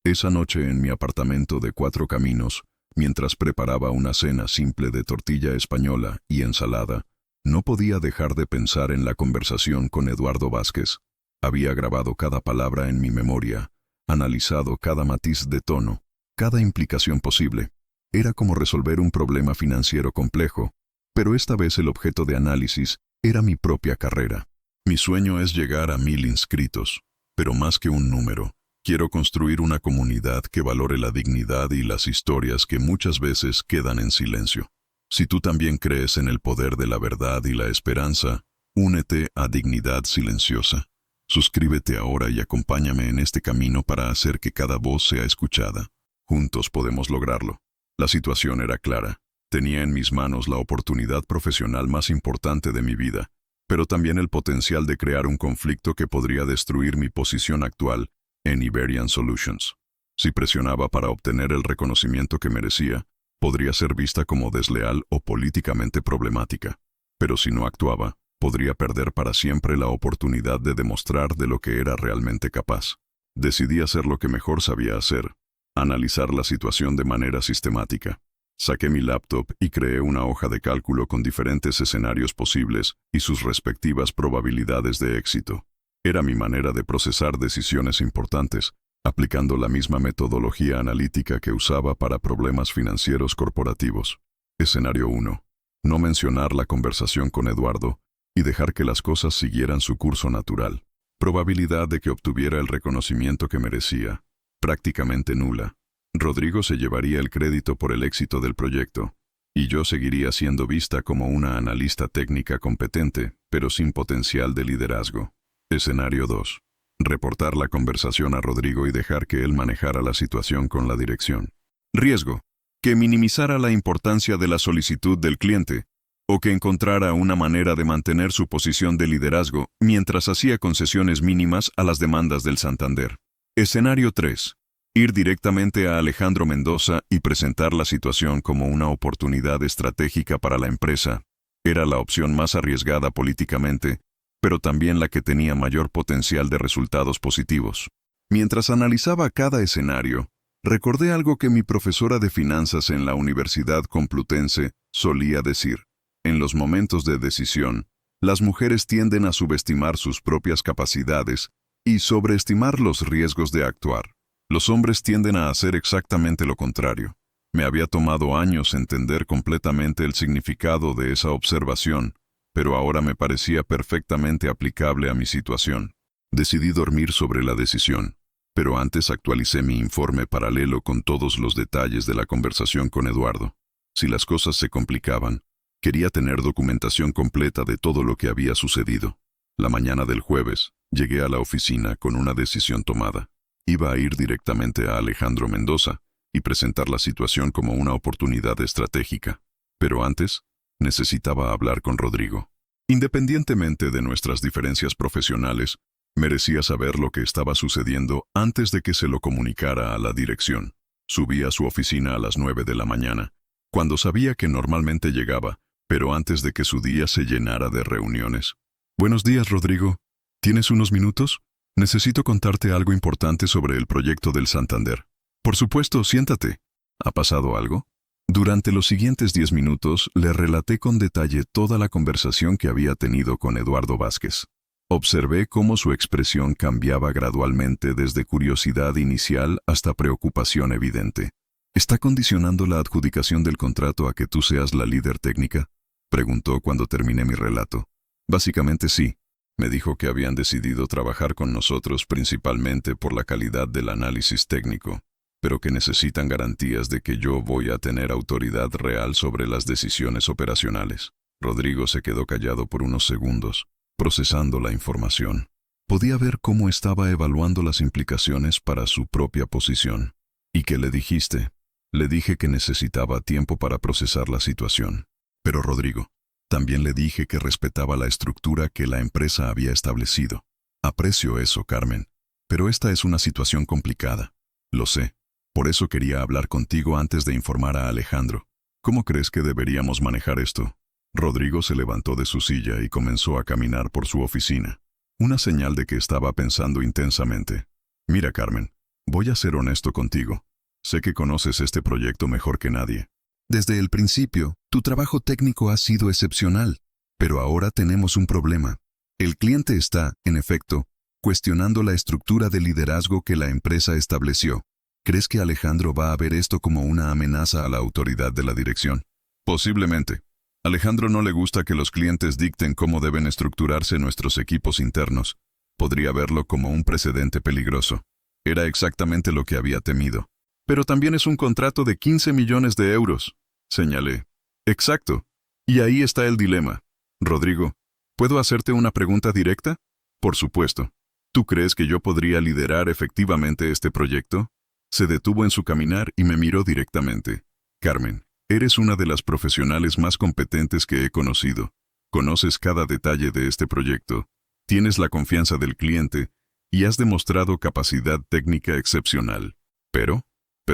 Esa noche en mi apartamento de 4 caminos, mientras preparaba una cena simple de tortilla española y ensalada, no podía dejar de pensar en la conversación con Eduardo Vázquez. Había grabado cada palabra en mi memoria, analizado cada matiz de tono, cada implicación posible. Era como resolver un problema financiero complejo, pero esta vez el objeto de análisis era mi propia carrera. Mi sueño es llegar a 1000 inscritos, pero más que un número, quiero construir una comunidad que valore la dignidad y las historias que muchas veces quedan en silencio. Si tú también crees en el poder de la verdad y la esperanza, únete a Dignidad Silenciosa. Suscríbete ahora y acompáñame en este camino para hacer que cada voz sea escuchada. Juntos podemos lograrlo. La situación era clara. Tenía en mis manos la oportunidad profesional más importante de mi vida, pero también el potencial de crear un conflicto que podría destruir mi posición actual en Iberian Solutions. Si presionaba para obtener el reconocimiento que merecía, podría ser vista como desleal o políticamente problemática. Pero si no actuaba, podría perder para siempre la oportunidad de demostrar de lo que era realmente capaz. Decidí hacer lo que mejor sabía hacer: analizar la situación de manera sistemática. Saqué mi laptop y creé una hoja de cálculo con diferentes escenarios posibles y sus respectivas probabilidades de éxito. Era mi manera de procesar decisiones importantes, aplicando la misma metodología analítica que usaba para problemas financieros corporativos. Escenario 1. No mencionar la conversación con Eduardo y dejar que las cosas siguieran su curso natural. Probabilidad de que obtuviera el reconocimiento que merecía: prácticamente nula. Rodrigo se llevaría el crédito por el éxito del proyecto, y yo seguiría siendo vista como una analista técnica competente, pero sin potencial de liderazgo. Escenario 2. Reportar la conversación a Rodrigo y dejar que él manejara la situación con la dirección. Riesgo: que minimizara la importancia de la solicitud del cliente, o que encontrara una manera de mantener su posición de liderazgo mientras hacía concesiones mínimas a las demandas del Santander. Escenario 3. Ir directamente a Alejandro Mendoza y presentar la situación como una oportunidad estratégica para la empresa. Era la opción más arriesgada políticamente, pero también la que tenía mayor potencial de resultados positivos. Mientras analizaba cada escenario, recordé algo que mi profesora de finanzas en la Universidad Complutense solía decir: en los momentos de decisión, las mujeres tienden a subestimar sus propias capacidades y sobreestimar los riesgos de actuar. Los hombres tienden a hacer exactamente lo contrario. Me había tomado años entender completamente el significado de esa observación, pero ahora me parecía perfectamente aplicable a mi situación. Decidí dormir sobre la decisión, pero antes actualicé mi informe paralelo con todos los detalles de la conversación con Eduardo. Si las cosas se complicaban, quería tener documentación completa de todo lo que había sucedido. La mañana del jueves, llegué a la oficina con una decisión tomada. Iba a ir directamente a Alejandro Mendoza y presentar la situación como una oportunidad estratégica. Pero antes, necesitaba hablar con Rodrigo. Independientemente de nuestras diferencias profesionales, merecía saber lo que estaba sucediendo antes de que se lo comunicara a la dirección. Subí a su oficina a las 9 de la mañana, cuando sabía que normalmente llegaba, pero antes de que su día se llenara de reuniones. Buenos días, Rodrigo. ¿Tienes unos minutos? Necesito contarte algo importante sobre el proyecto del Santander. Por supuesto, siéntate. ¿Ha pasado algo? Durante los siguientes 10 minutos le relaté con detalle toda la conversación que había tenido con Eduardo Vázquez. Observé cómo su expresión cambiaba gradualmente desde curiosidad inicial hasta preocupación evidente. ¿Está condicionando la adjudicación del contrato a que tú seas la líder técnica?, preguntó cuando terminé mi relato. Básicamente sí. Me dijo que habían decidido trabajar con nosotros principalmente por la calidad del análisis técnico, pero que necesitan garantías de que yo voy a tener autoridad real sobre las decisiones operacionales. Rodrigo se quedó callado por unos segundos, procesando la información. Podía ver cómo estaba evaluando las implicaciones para su propia posición. ¿Y qué le dijiste? Le dije que necesitaba tiempo para procesar la situación. Pero Rodrigo, también le dije que respetaba la estructura que la empresa había establecido. Aprecio eso, Carmen, pero esta es una situación complicada. Lo sé. Por eso quería hablar contigo antes de informar a Alejandro. ¿Cómo crees que deberíamos manejar esto? Rodrigo se levantó de su silla y comenzó a caminar por su oficina. Una señal de que estaba pensando intensamente. Mira, Carmen, voy a ser honesto contigo. Sé que conoces este proyecto mejor que nadie. Desde el principio, tu trabajo técnico ha sido excepcional, pero ahora tenemos un problema. El cliente está, en efecto, cuestionando la estructura de liderazgo que la empresa estableció. ¿Crees que Alejandro va a ver esto como una amenaza a la autoridad de la dirección? Posiblemente. Alejandro no le gusta que los clientes dicten cómo deben estructurarse nuestros equipos internos. Podría verlo como un precedente peligroso. Era exactamente lo que había temido. Pero también es un contrato de 15 millones de euros, señalé. Exacto. Y ahí está el dilema. Rodrigo, ¿puedo hacerte una pregunta directa? Por supuesto. ¿Tú crees que yo podría liderar efectivamente este proyecto? Se detuvo en su caminar y me miró directamente. Carmen, eres una de las profesionales más competentes que he conocido. Conoces cada detalle de este proyecto, tienes la confianza del cliente y has demostrado capacidad técnica excepcional. Pero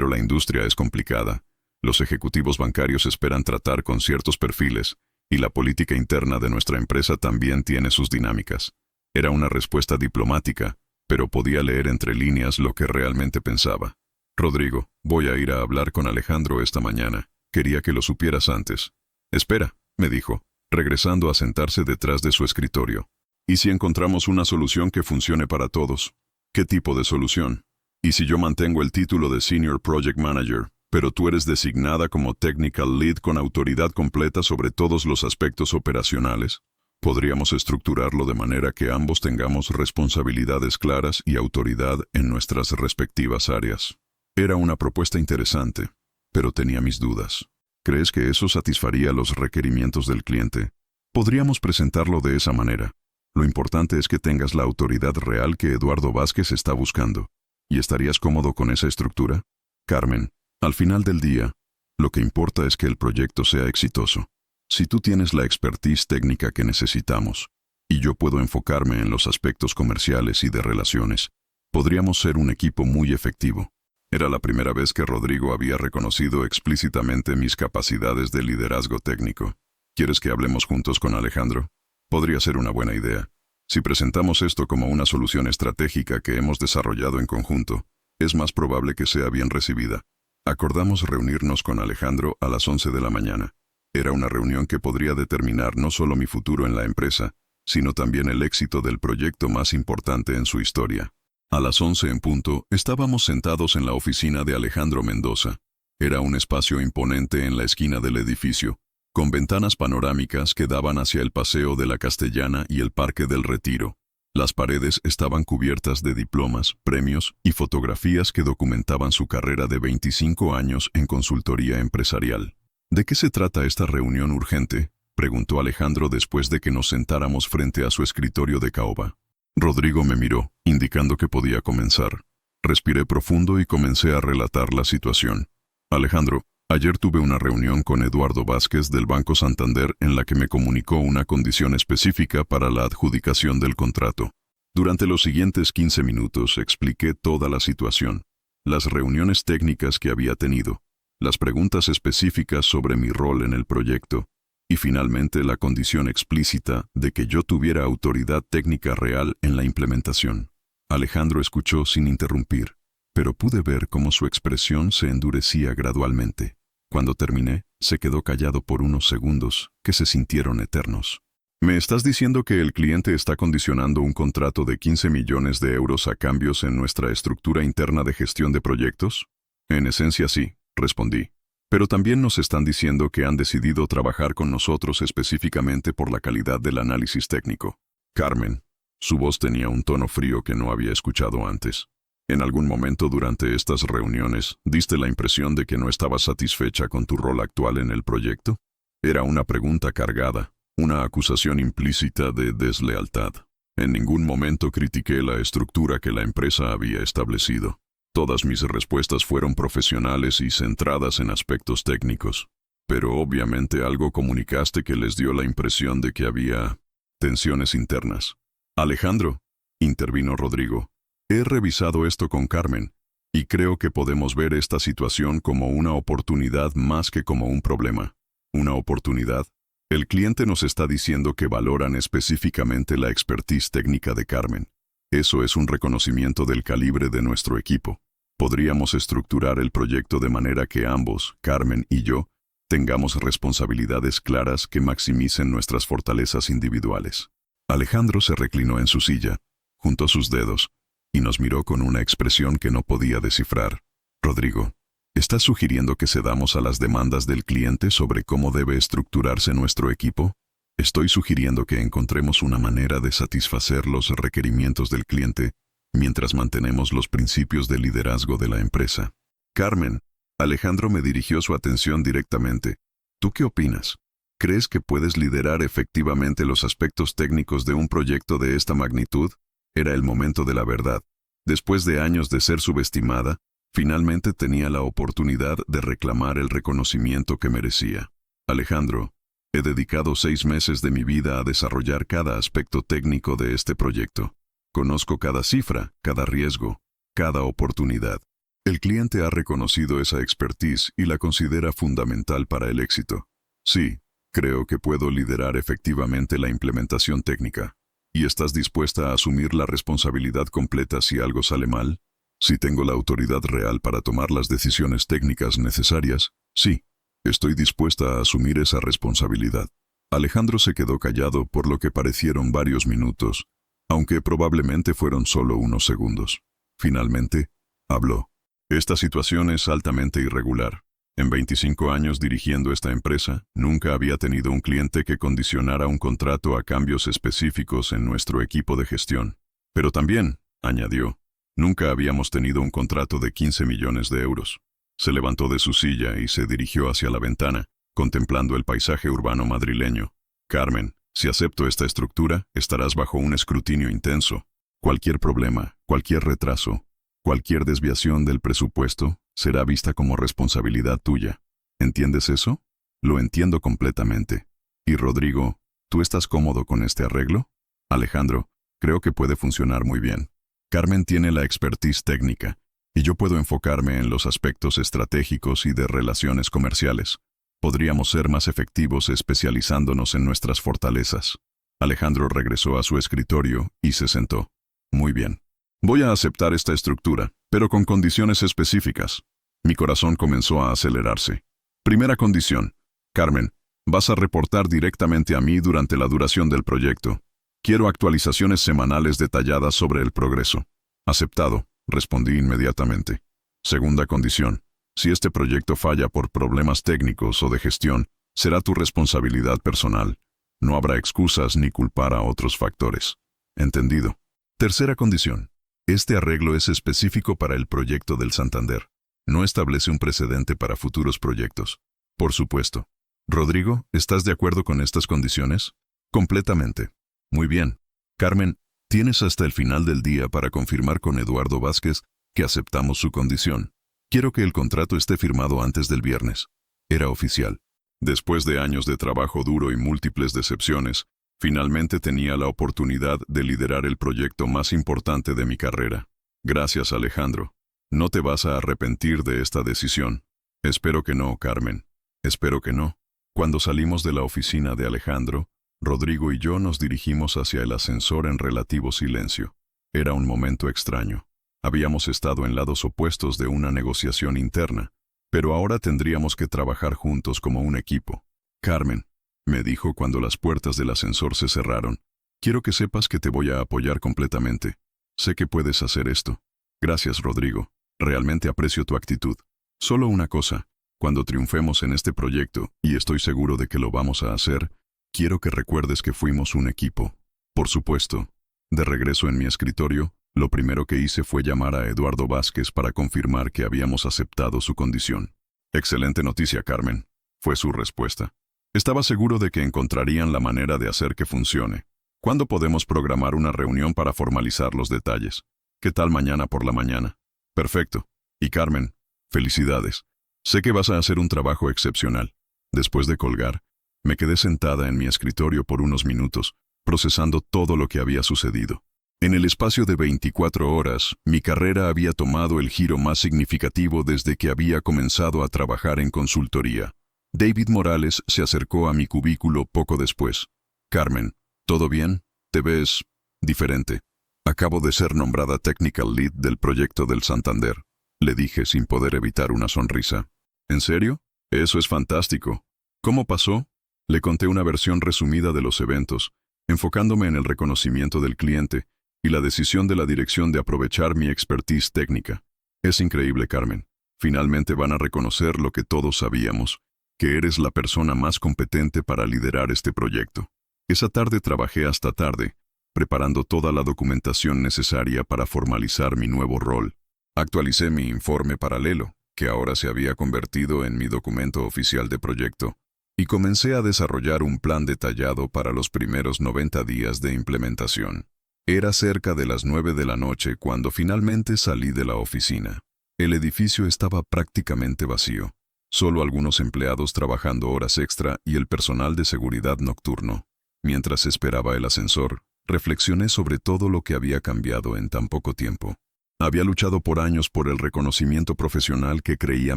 la industria es complicada. Los ejecutivos bancarios esperan tratar con ciertos perfiles y la política interna de nuestra empresa también tiene sus dinámicas. Era una respuesta diplomática, pero podía leer entre líneas lo que realmente pensaba. Rodrigo, voy a ir a hablar con Alejandro esta mañana. Quería que lo supieras antes. Espera, me dijo, regresando a sentarse detrás de su escritorio. ¿Y si encontramos una solución que funcione para todos? ¿Qué tipo de solución? ¿Y si yo mantengo el título de Senior Project Manager, pero tú eres designada como Technical Lead con autoridad completa sobre todos los aspectos operacionales? Podríamos estructurarlo de manera que ambos tengamos responsabilidades claras y autoridad en nuestras respectivas áreas. Era una propuesta interesante, pero tenía mis dudas. ¿Crees que eso satisfaría los requerimientos del cliente? Podríamos presentarlo de esa manera. Lo importante es que tengas la autoridad real que Eduardo Vázquez está buscando. ¿Y estarías cómodo con esa estructura? Carmen, al final del día, lo que importa es que el proyecto sea exitoso. Si tú tienes la expertise técnica que necesitamos, y yo puedo enfocarme en los aspectos comerciales y de relaciones, podríamos ser un equipo muy efectivo. Era la primera vez que Rodrigo había reconocido explícitamente mis capacidades de liderazgo técnico. ¿Quieres que hablemos juntos con Alejandro? Podría ser una buena idea. Si presentamos esto como una solución estratégica que hemos desarrollado en conjunto, es más probable que sea bien recibida. Acordamos reunirnos con Alejandro a las 11 de la mañana. Era una reunión que podría determinar no solo mi futuro en la empresa, sino también el éxito del proyecto más importante en su historia. A las 11 en punto, estábamos sentados en la oficina de Alejandro Mendoza. Era un espacio imponente en la esquina del edificio, con ventanas panorámicas que daban hacia el Paseo de la Castellana y el Parque del Retiro. Las paredes estaban cubiertas de diplomas, premios y fotografías que documentaban su carrera de 25 años en consultoría empresarial. ¿De qué se trata esta reunión urgente?, preguntó Alejandro después de que nos sentáramos frente a su escritorio de caoba. Rodrigo me miró, indicando que podía comenzar. Respiré profundo y comencé a relatar la situación. Alejandro, ayer tuve una reunión con Eduardo Vázquez del Banco Santander en la que me comunicó una condición específica para la adjudicación del contrato. Durante los siguientes 15 minutos expliqué toda la situación, las reuniones técnicas que había tenido, las preguntas específicas sobre mi rol en el proyecto, y finalmente la condición explícita de que yo tuviera autoridad técnica real en la implementación. Alejandro escuchó sin interrumpir, pero pude ver cómo su expresión se endurecía gradualmente. Cuando terminé, se quedó callado por unos segundos que se sintieron eternos. ¿Me estás diciendo que el cliente está condicionando un contrato de 15 millones de euros a cambios en nuestra estructura interna de gestión de proyectos? En esencia sí, respondí. Pero también nos están diciendo que han decidido trabajar con nosotros específicamente por la calidad del análisis técnico. Carmen, su voz tenía un tono frío que no había escuchado antes. ¿En algún momento durante estas reuniones diste la impresión de que no estabas satisfecha con tu rol actual en el proyecto? Era una pregunta cargada, una acusación implícita de deslealtad. En ningún momento critiqué la estructura que la empresa había establecido. Todas mis respuestas fueron profesionales y centradas en aspectos técnicos. Pero obviamente algo comunicaste que les dio la impresión de que había tensiones internas. Alejandro, intervino Rodrigo, he revisado esto con Carmen, y creo que podemos ver esta situación como una oportunidad más que como un problema. ¿Una oportunidad? El cliente nos está diciendo que valoran específicamente la expertise técnica de Carmen. Eso es un reconocimiento del calibre de nuestro equipo. Podríamos estructurar el proyecto de manera que ambos, Carmen y yo, tengamos responsabilidades claras que maximicen nuestras fortalezas individuales. Alejandro se reclinó en su silla, juntó sus dedos, y nos miró con una expresión que no podía descifrar. Rodrigo, ¿estás sugiriendo que cedamos a las demandas del cliente sobre cómo debe estructurarse nuestro equipo? Estoy sugiriendo que encontremos una manera de satisfacer los requerimientos del cliente mientras mantenemos los principios de liderazgo de la empresa. Carmen, Alejandro me dirigió su atención directamente. ¿Tú qué opinas? ¿Crees que puedes liderar efectivamente los aspectos técnicos de un proyecto de esta magnitud? Era el momento de la verdad. Después de años de ser subestimada, finalmente tenía la oportunidad de reclamar el reconocimiento que merecía. Alejandro, he dedicado 6 meses de mi vida a desarrollar cada aspecto técnico de este proyecto. Conozco cada cifra, cada riesgo, cada oportunidad. El cliente ha reconocido esa expertise y la considera fundamental para el éxito. Sí, creo que puedo liderar efectivamente la implementación técnica. ¿Y estás dispuesta a asumir la responsabilidad completa si algo sale mal? Si tengo la autoridad real para tomar las decisiones técnicas necesarias, sí, estoy dispuesta a asumir esa responsabilidad. Alejandro se quedó callado por lo que parecieron varios minutos, aunque probablemente fueron solo unos segundos. Finalmente, habló. Esta situación es altamente irregular. En 25 años dirigiendo esta empresa, nunca había tenido un cliente que condicionara un contrato a cambios específicos en nuestro equipo de gestión. Pero también, añadió, nunca habíamos tenido un contrato de 15 millones de euros. Se levantó de su silla y se dirigió hacia la ventana, contemplando el paisaje urbano madrileño. Carmen, si acepto esta estructura, estarás bajo un escrutinio intenso. Cualquier problema, cualquier retraso, cualquier desviación del presupuesto será vista como responsabilidad tuya. ¿Entiendes eso? Lo entiendo completamente. Y Rodrigo, ¿tú estás cómodo con este arreglo? Alejandro, creo que puede funcionar muy bien. Carmen tiene la expertise técnica, y yo puedo enfocarme en los aspectos estratégicos y de relaciones comerciales. Podríamos ser más efectivos especializándonos en nuestras fortalezas. Alejandro regresó a su escritorio y se sentó. Muy bien. Voy a aceptar esta estructura, pero con condiciones específicas. Mi corazón comenzó a acelerarse. Primera condición. Carmen, vas a reportar directamente a mí durante la duración del proyecto. Quiero actualizaciones semanales detalladas sobre el progreso. Aceptado, respondí inmediatamente. Segunda condición. Si este proyecto falla por problemas técnicos o de gestión, será tu responsabilidad personal. No habrá excusas ni culpar a otros factores. Entendido. Tercera condición. Este arreglo es específico para el proyecto del Santander. No establece un precedente para futuros proyectos. Por supuesto. Rodrigo, ¿estás de acuerdo con estas condiciones? Completamente. Muy bien. Carmen, tienes hasta el final del día para confirmar con Eduardo Vázquez que aceptamos su condición. Quiero que el contrato esté firmado antes del viernes. Era oficial. Después de años de trabajo duro y múltiples decepciones, finalmente tenía la oportunidad de liderar el proyecto más importante de mi carrera. Gracias, Alejandro. No te vas a arrepentir de esta decisión. Espero que no, Carmen. Espero que no. Cuando salimos de la oficina de Alejandro, Rodrigo y yo nos dirigimos hacia el ascensor en relativo silencio. Era un momento extraño. Habíamos estado en lados opuestos de una negociación interna, pero ahora tendríamos que trabajar juntos como un equipo. Carmen, me dijo cuando las puertas del ascensor se cerraron, quiero que sepas que te voy a apoyar completamente. Sé que puedes hacer esto. Gracias, Rodrigo. Realmente aprecio tu actitud. Solo una cosa, cuando triunfemos en este proyecto, y estoy seguro de que lo vamos a hacer, quiero que recuerdes que fuimos un equipo. Por supuesto. De regreso en mi escritorio, lo primero que hice fue llamar a Eduardo Vázquez para confirmar que habíamos aceptado su condición. Excelente noticia, Carmen, fue su respuesta. Estaba seguro de que encontrarían la manera de hacer que funcione. ¿Cuándo podemos programar una reunión para formalizar los detalles? ¿Qué tal mañana por la mañana? Perfecto. Y Carmen, felicidades. Sé que vas a hacer un trabajo excepcional. Después de colgar, me quedé sentada en mi escritorio por unos minutos, procesando todo lo que había sucedido. En el espacio de 24 horas, mi carrera había tomado el giro más significativo desde que había comenzado a trabajar en consultoría. David Morales se acercó a mi cubículo poco después. Carmen, ¿todo bien? Te ves diferente. Acabo de ser nombrada Technical Lead del proyecto del Santander. le dije sin poder evitar una sonrisa. ¿En serio? Eso es fantástico. ¿Cómo pasó? Le conté una versión resumida de los eventos, enfocándome en el reconocimiento del cliente y la decisión de la dirección de aprovechar mi expertise técnica. Es increíble, Carmen. Finalmente van a reconocer lo que todos sabíamos, que eres la persona más competente para liderar este proyecto. Esa tarde trabajé hasta tarde, preparando toda la documentación necesaria para formalizar mi nuevo rol. Actualicé mi informe paralelo, que ahora se había convertido en mi documento oficial de proyecto, y comencé a desarrollar un plan detallado para los primeros 90 días de implementación. Era cerca de las 9 de la noche cuando finalmente salí de la oficina. El edificio estaba prácticamente vacío, solo algunos empleados trabajando horas extra y el personal de seguridad nocturno. Mientras esperaba el ascensor, reflexioné sobre todo lo que había cambiado en tan poco tiempo. Había luchado por años por el reconocimiento profesional que creía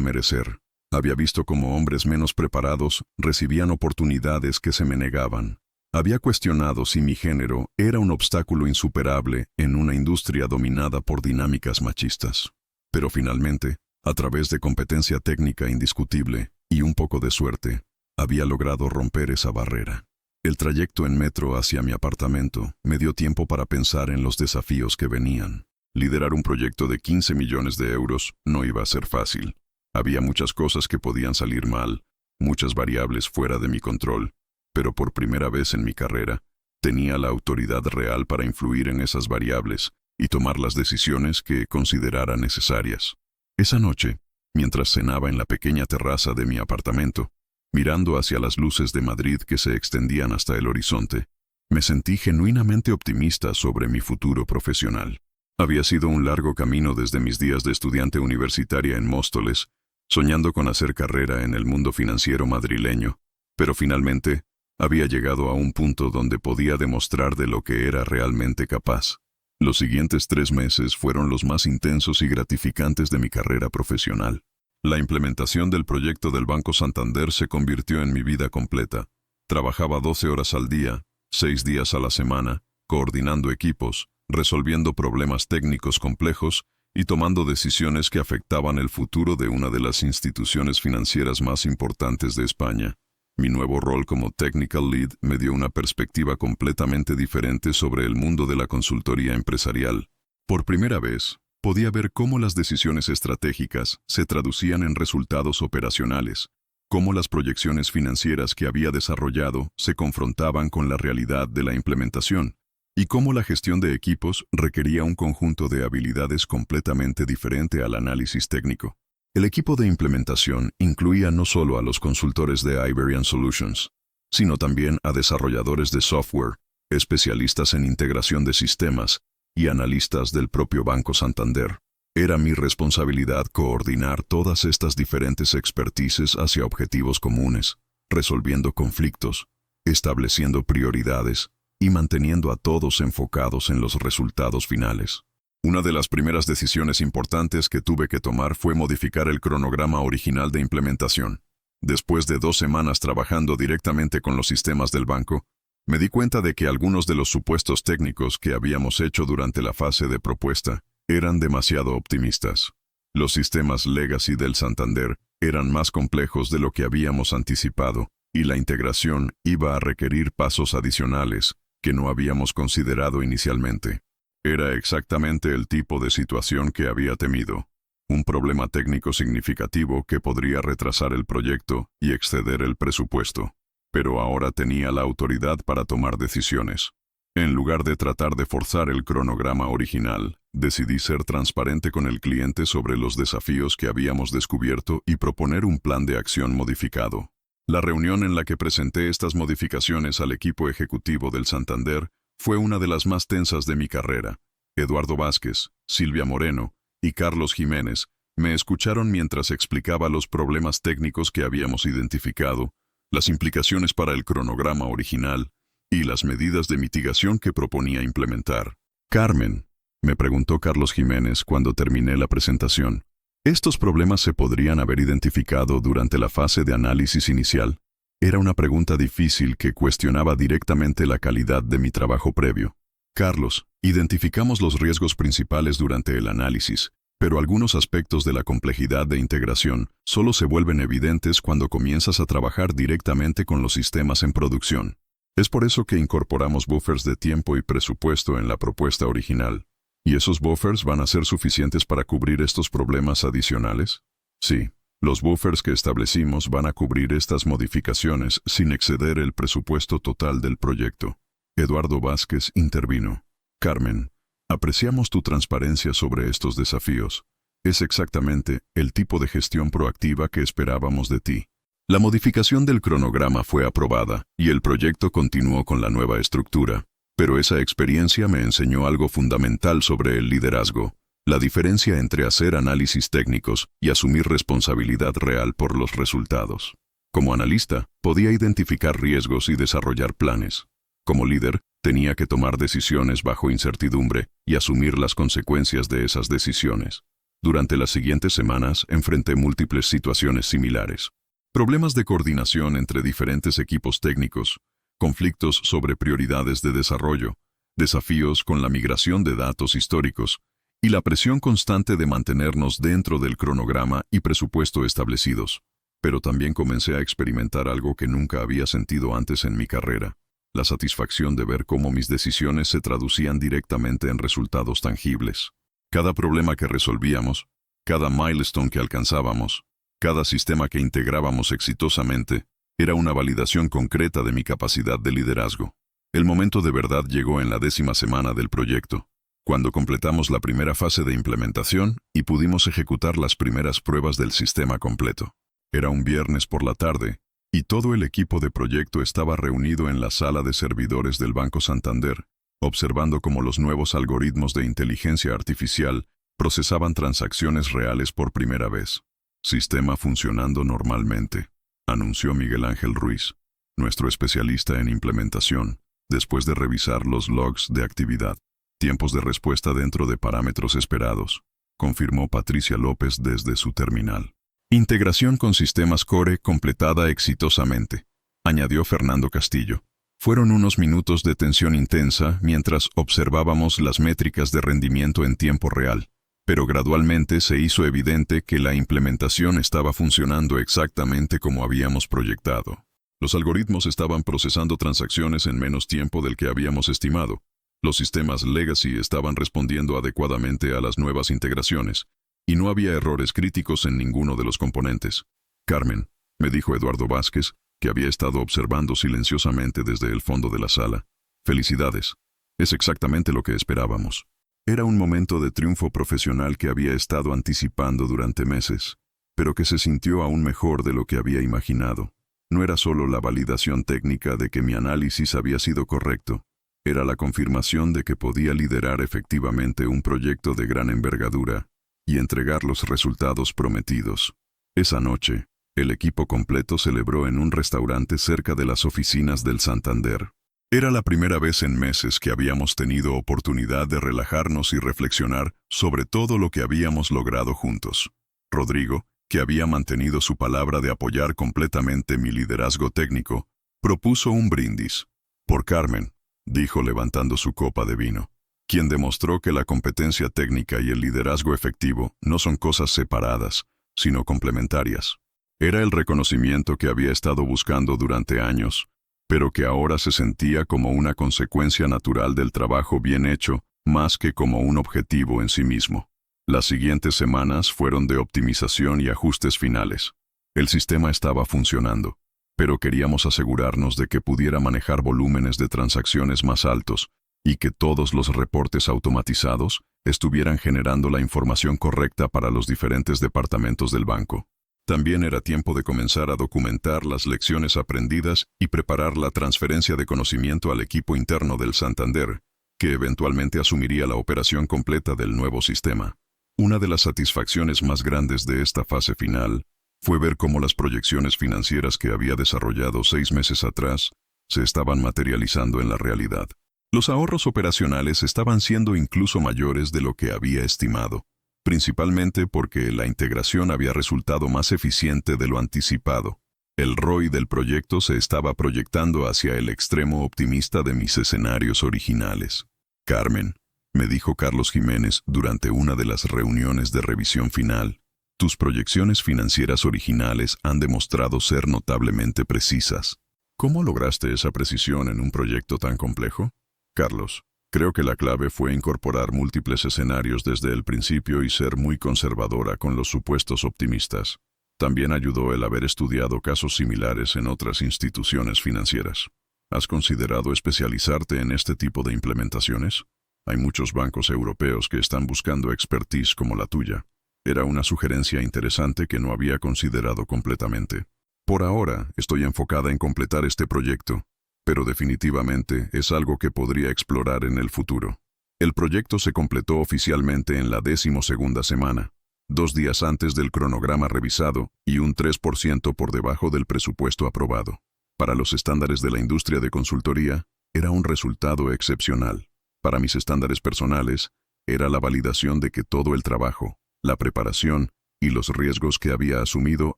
merecer. Había visto cómo hombres menos preparados recibían oportunidades que se me negaban. Había cuestionado si mi género era un obstáculo insuperable en una industria dominada por dinámicas machistas. Pero finalmente, a través de competencia técnica indiscutible y un poco de suerte, había logrado romper esa barrera. El trayecto en metro hacia mi apartamento me dio tiempo para pensar en los desafíos que venían. Liderar un proyecto de 15 millones de euros no iba a ser fácil. Había muchas cosas que podían salir mal, muchas variables fuera de mi control, pero por primera vez en mi carrera, tenía la autoridad real para influir en esas variables y tomar las decisiones que considerara necesarias. Esa noche, mientras cenaba en la pequeña terraza de mi apartamento, mirando hacia las luces de Madrid que se extendían hasta el horizonte, me sentí genuinamente optimista sobre mi futuro profesional. Había sido un largo camino desde mis días de estudiante universitaria en Móstoles, soñando con hacer carrera en el mundo financiero madrileño, pero finalmente había llegado a un punto donde podía demostrar de lo que era realmente capaz. Los siguientes 3 meses fueron los más intensos y gratificantes de mi carrera profesional. La implementación del proyecto del Banco Santander se convirtió en mi vida completa. Trabajaba 12 horas al día, 6 días a la semana, coordinando equipos, resolviendo problemas técnicos complejos y tomando decisiones que afectaban el futuro de una de las instituciones financieras más importantes de España. Mi nuevo rol como Technical Lead me dio una perspectiva completamente diferente sobre el mundo de la consultoría empresarial. Por primera vez, podía ver cómo las decisiones estratégicas se traducían en resultados operacionales, cómo las proyecciones financieras que había desarrollado se confrontaban con la realidad de la implementación, y cómo la gestión de equipos requería un conjunto de habilidades completamente diferente al análisis técnico. El equipo de implementación incluía no solo a los consultores de Iberian Solutions, sino también a desarrolladores de software, especialistas en integración de sistemas y analistas del propio Banco Santander. Era mi responsabilidad coordinar todas estas diferentes expertices hacia objetivos comunes, resolviendo conflictos, estableciendo prioridades y manteniendo a todos enfocados en los resultados finales. Una de las primeras decisiones importantes que tuve que tomar fue modificar el cronograma original de implementación. Después de 2 semanas trabajando directamente con los sistemas del banco, me di cuenta de que algunos de los supuestos técnicos que habíamos hecho durante la fase de propuesta eran demasiado optimistas. Los sistemas legacy del Santander eran más complejos de lo que habíamos anticipado, y la integración iba a requerir pasos adicionales que no habíamos considerado inicialmente. Era exactamente el tipo de situación que había temido. Un problema técnico significativo que podría retrasar el proyecto y exceder el presupuesto. Pero ahora tenía la autoridad para tomar decisiones. En lugar de tratar de forzar el cronograma original, decidí ser transparente con el cliente sobre los desafíos que habíamos descubierto y proponer un plan de acción modificado. La reunión en la que presenté estas modificaciones al equipo ejecutivo del Santander fue una de las más tensas de mi carrera. Eduardo Vázquez, Silvia Moreno y Carlos Jiménez me escucharon mientras explicaba los problemas técnicos que habíamos identificado, las implicaciones para el cronograma original y las medidas de mitigación que proponía implementar. Carmen, me preguntó Carlos Jiménez cuando terminé la presentación, ¿estos problemas se podrían haber identificado durante la fase de análisis inicial? Era una pregunta difícil que cuestionaba directamente la calidad de mi trabajo previo. Carlos, identificamos los riesgos principales durante el análisis Pero algunos aspectos de la complejidad de integración solo se vuelven evidentes cuando comienzas a trabajar directamente con los sistemas en producción. Es por eso que incorporamos buffers de tiempo y presupuesto en la propuesta original. ¿Y esos buffers van a ser suficientes para cubrir estos problemas adicionales? Sí, los buffers que establecimos van a cubrir estas modificaciones sin exceder el presupuesto total del proyecto. Eduardo Vázquez intervino. Carmen, apreciamos tu transparencia sobre estos desafíos. Es exactamente el tipo de gestión proactiva que esperábamos de ti. La modificación del cronograma fue aprobada y el proyecto continuó con la nueva estructura. Pero esa experiencia me enseñó algo fundamental sobre el liderazgo, la diferencia entre hacer análisis técnicos y asumir responsabilidad real por los resultados. Como analista, podía identificar riesgos y desarrollar planes. Como líder, tenía que tomar decisiones bajo incertidumbre y asumir las consecuencias de esas decisiones. Durante las siguientes semanas enfrenté múltiples situaciones similares. Problemas de coordinación entre diferentes equipos técnicos, conflictos sobre prioridades de desarrollo, desafíos con la migración de datos históricos y la presión constante de mantenernos dentro del cronograma y presupuesto establecidos. Pero también comencé a experimentar algo que nunca había sentido antes en mi carrera: la satisfacción de ver cómo mis decisiones se traducían directamente en resultados tangibles. Cada problema que resolvíamos, cada milestone que alcanzábamos, cada sistema que integrábamos exitosamente, era una validación concreta de mi capacidad de liderazgo. El momento de verdad llegó en la 10ª semana del proyecto, cuando completamos la primera fase de implementación y pudimos ejecutar las primeras pruebas del sistema completo. Era un viernes por la tarde, y todo el equipo de proyecto estaba reunido en la sala de servidores del Banco Santander, observando cómo los nuevos algoritmos de inteligencia artificial procesaban transacciones reales por primera vez. Sistema funcionando normalmente, anunció Miguel Ángel Ruiz, nuestro especialista en implementación, después de revisar los logs de actividad. Tiempos de respuesta dentro de parámetros esperados, confirmó Patricia López desde su terminal. Integración con sistemas Core completada exitosamente, añadió Fernando Castillo. Fueron unos minutos de tensión intensa mientras observábamos las métricas de rendimiento en tiempo real, pero gradualmente se hizo evidente que la implementación estaba funcionando exactamente como habíamos proyectado. Los algoritmos estaban procesando transacciones en menos tiempo del que habíamos estimado. Los sistemas legacy estaban respondiendo adecuadamente a las nuevas integraciones, y no había errores críticos en ninguno de los componentes. Carmen, me dijo Eduardo Vázquez, que había estado observando silenciosamente desde el fondo de la sala. Felicidades. Es exactamente lo que esperábamos. Era un momento de triunfo profesional que había estado anticipando durante meses, pero que se sintió aún mejor de lo que había imaginado. No era solo la validación técnica de que mi análisis había sido correcto, era la confirmación de que podía liderar efectivamente un proyecto de gran envergadura y entregar los resultados prometidos. Esa noche, el equipo completo celebró en un restaurante cerca de las oficinas del Santander. Era la primera vez en meses que habíamos tenido oportunidad de relajarnos y reflexionar sobre todo lo que habíamos logrado juntos. Rodrigo, que había mantenido su palabra de apoyar completamente mi liderazgo técnico, propuso un brindis. Por Carmen, dijo levantando su copa de vino, quien demostró que la competencia técnica y el liderazgo efectivo no son cosas separadas, sino complementarias. Era el reconocimiento que había estado buscando durante años, pero que ahora se sentía como una consecuencia natural del trabajo bien hecho, más que como un objetivo en sí mismo. Las siguientes semanas fueron de optimización y ajustes finales. El sistema estaba funcionando, pero queríamos asegurarnos de que pudiera manejar volúmenes de transacciones más altos y que todos los reportes automatizados estuvieran generando la información correcta para los diferentes departamentos del banco. También era tiempo de comenzar a documentar las lecciones aprendidas y preparar la transferencia de conocimiento al equipo interno del Santander, que eventualmente asumiría la operación completa del nuevo sistema. Una de las satisfacciones más grandes de esta fase final fue ver cómo las proyecciones financieras que había desarrollado 6 meses atrás se estaban materializando en la realidad. Los ahorros operacionales estaban siendo incluso mayores de lo que había estimado, principalmente porque la integración había resultado más eficiente de lo anticipado. El ROI del proyecto se estaba proyectando hacia el extremo optimista de mis escenarios originales. Carmen, me dijo Carlos Jiménez durante una de las reuniones de revisión final. Tus proyecciones financieras originales han demostrado ser notablemente precisas. ¿Cómo lograste esa precisión en un proyecto tan complejo? Carlos, creo que la clave fue incorporar múltiples escenarios desde el principio y ser muy conservadora con los supuestos optimistas. También ayudó el haber estudiado casos similares en otras instituciones financieras. ¿Has considerado especializarte en este tipo de implementaciones? Hay muchos bancos europeos que están buscando expertise como la tuya. Era una sugerencia interesante que no había considerado completamente. Por ahora, estoy enfocada en completar este proyecto, pero definitivamente es algo que podría explorar en el futuro. El proyecto se completó oficialmente en la 12ª semana, 2 días antes del cronograma revisado y un 3% por debajo del presupuesto aprobado. Para los estándares de la industria de consultoría, era un resultado excepcional. Para mis estándares personales, era la validación de que todo el trabajo, la preparación y los riesgos que había asumido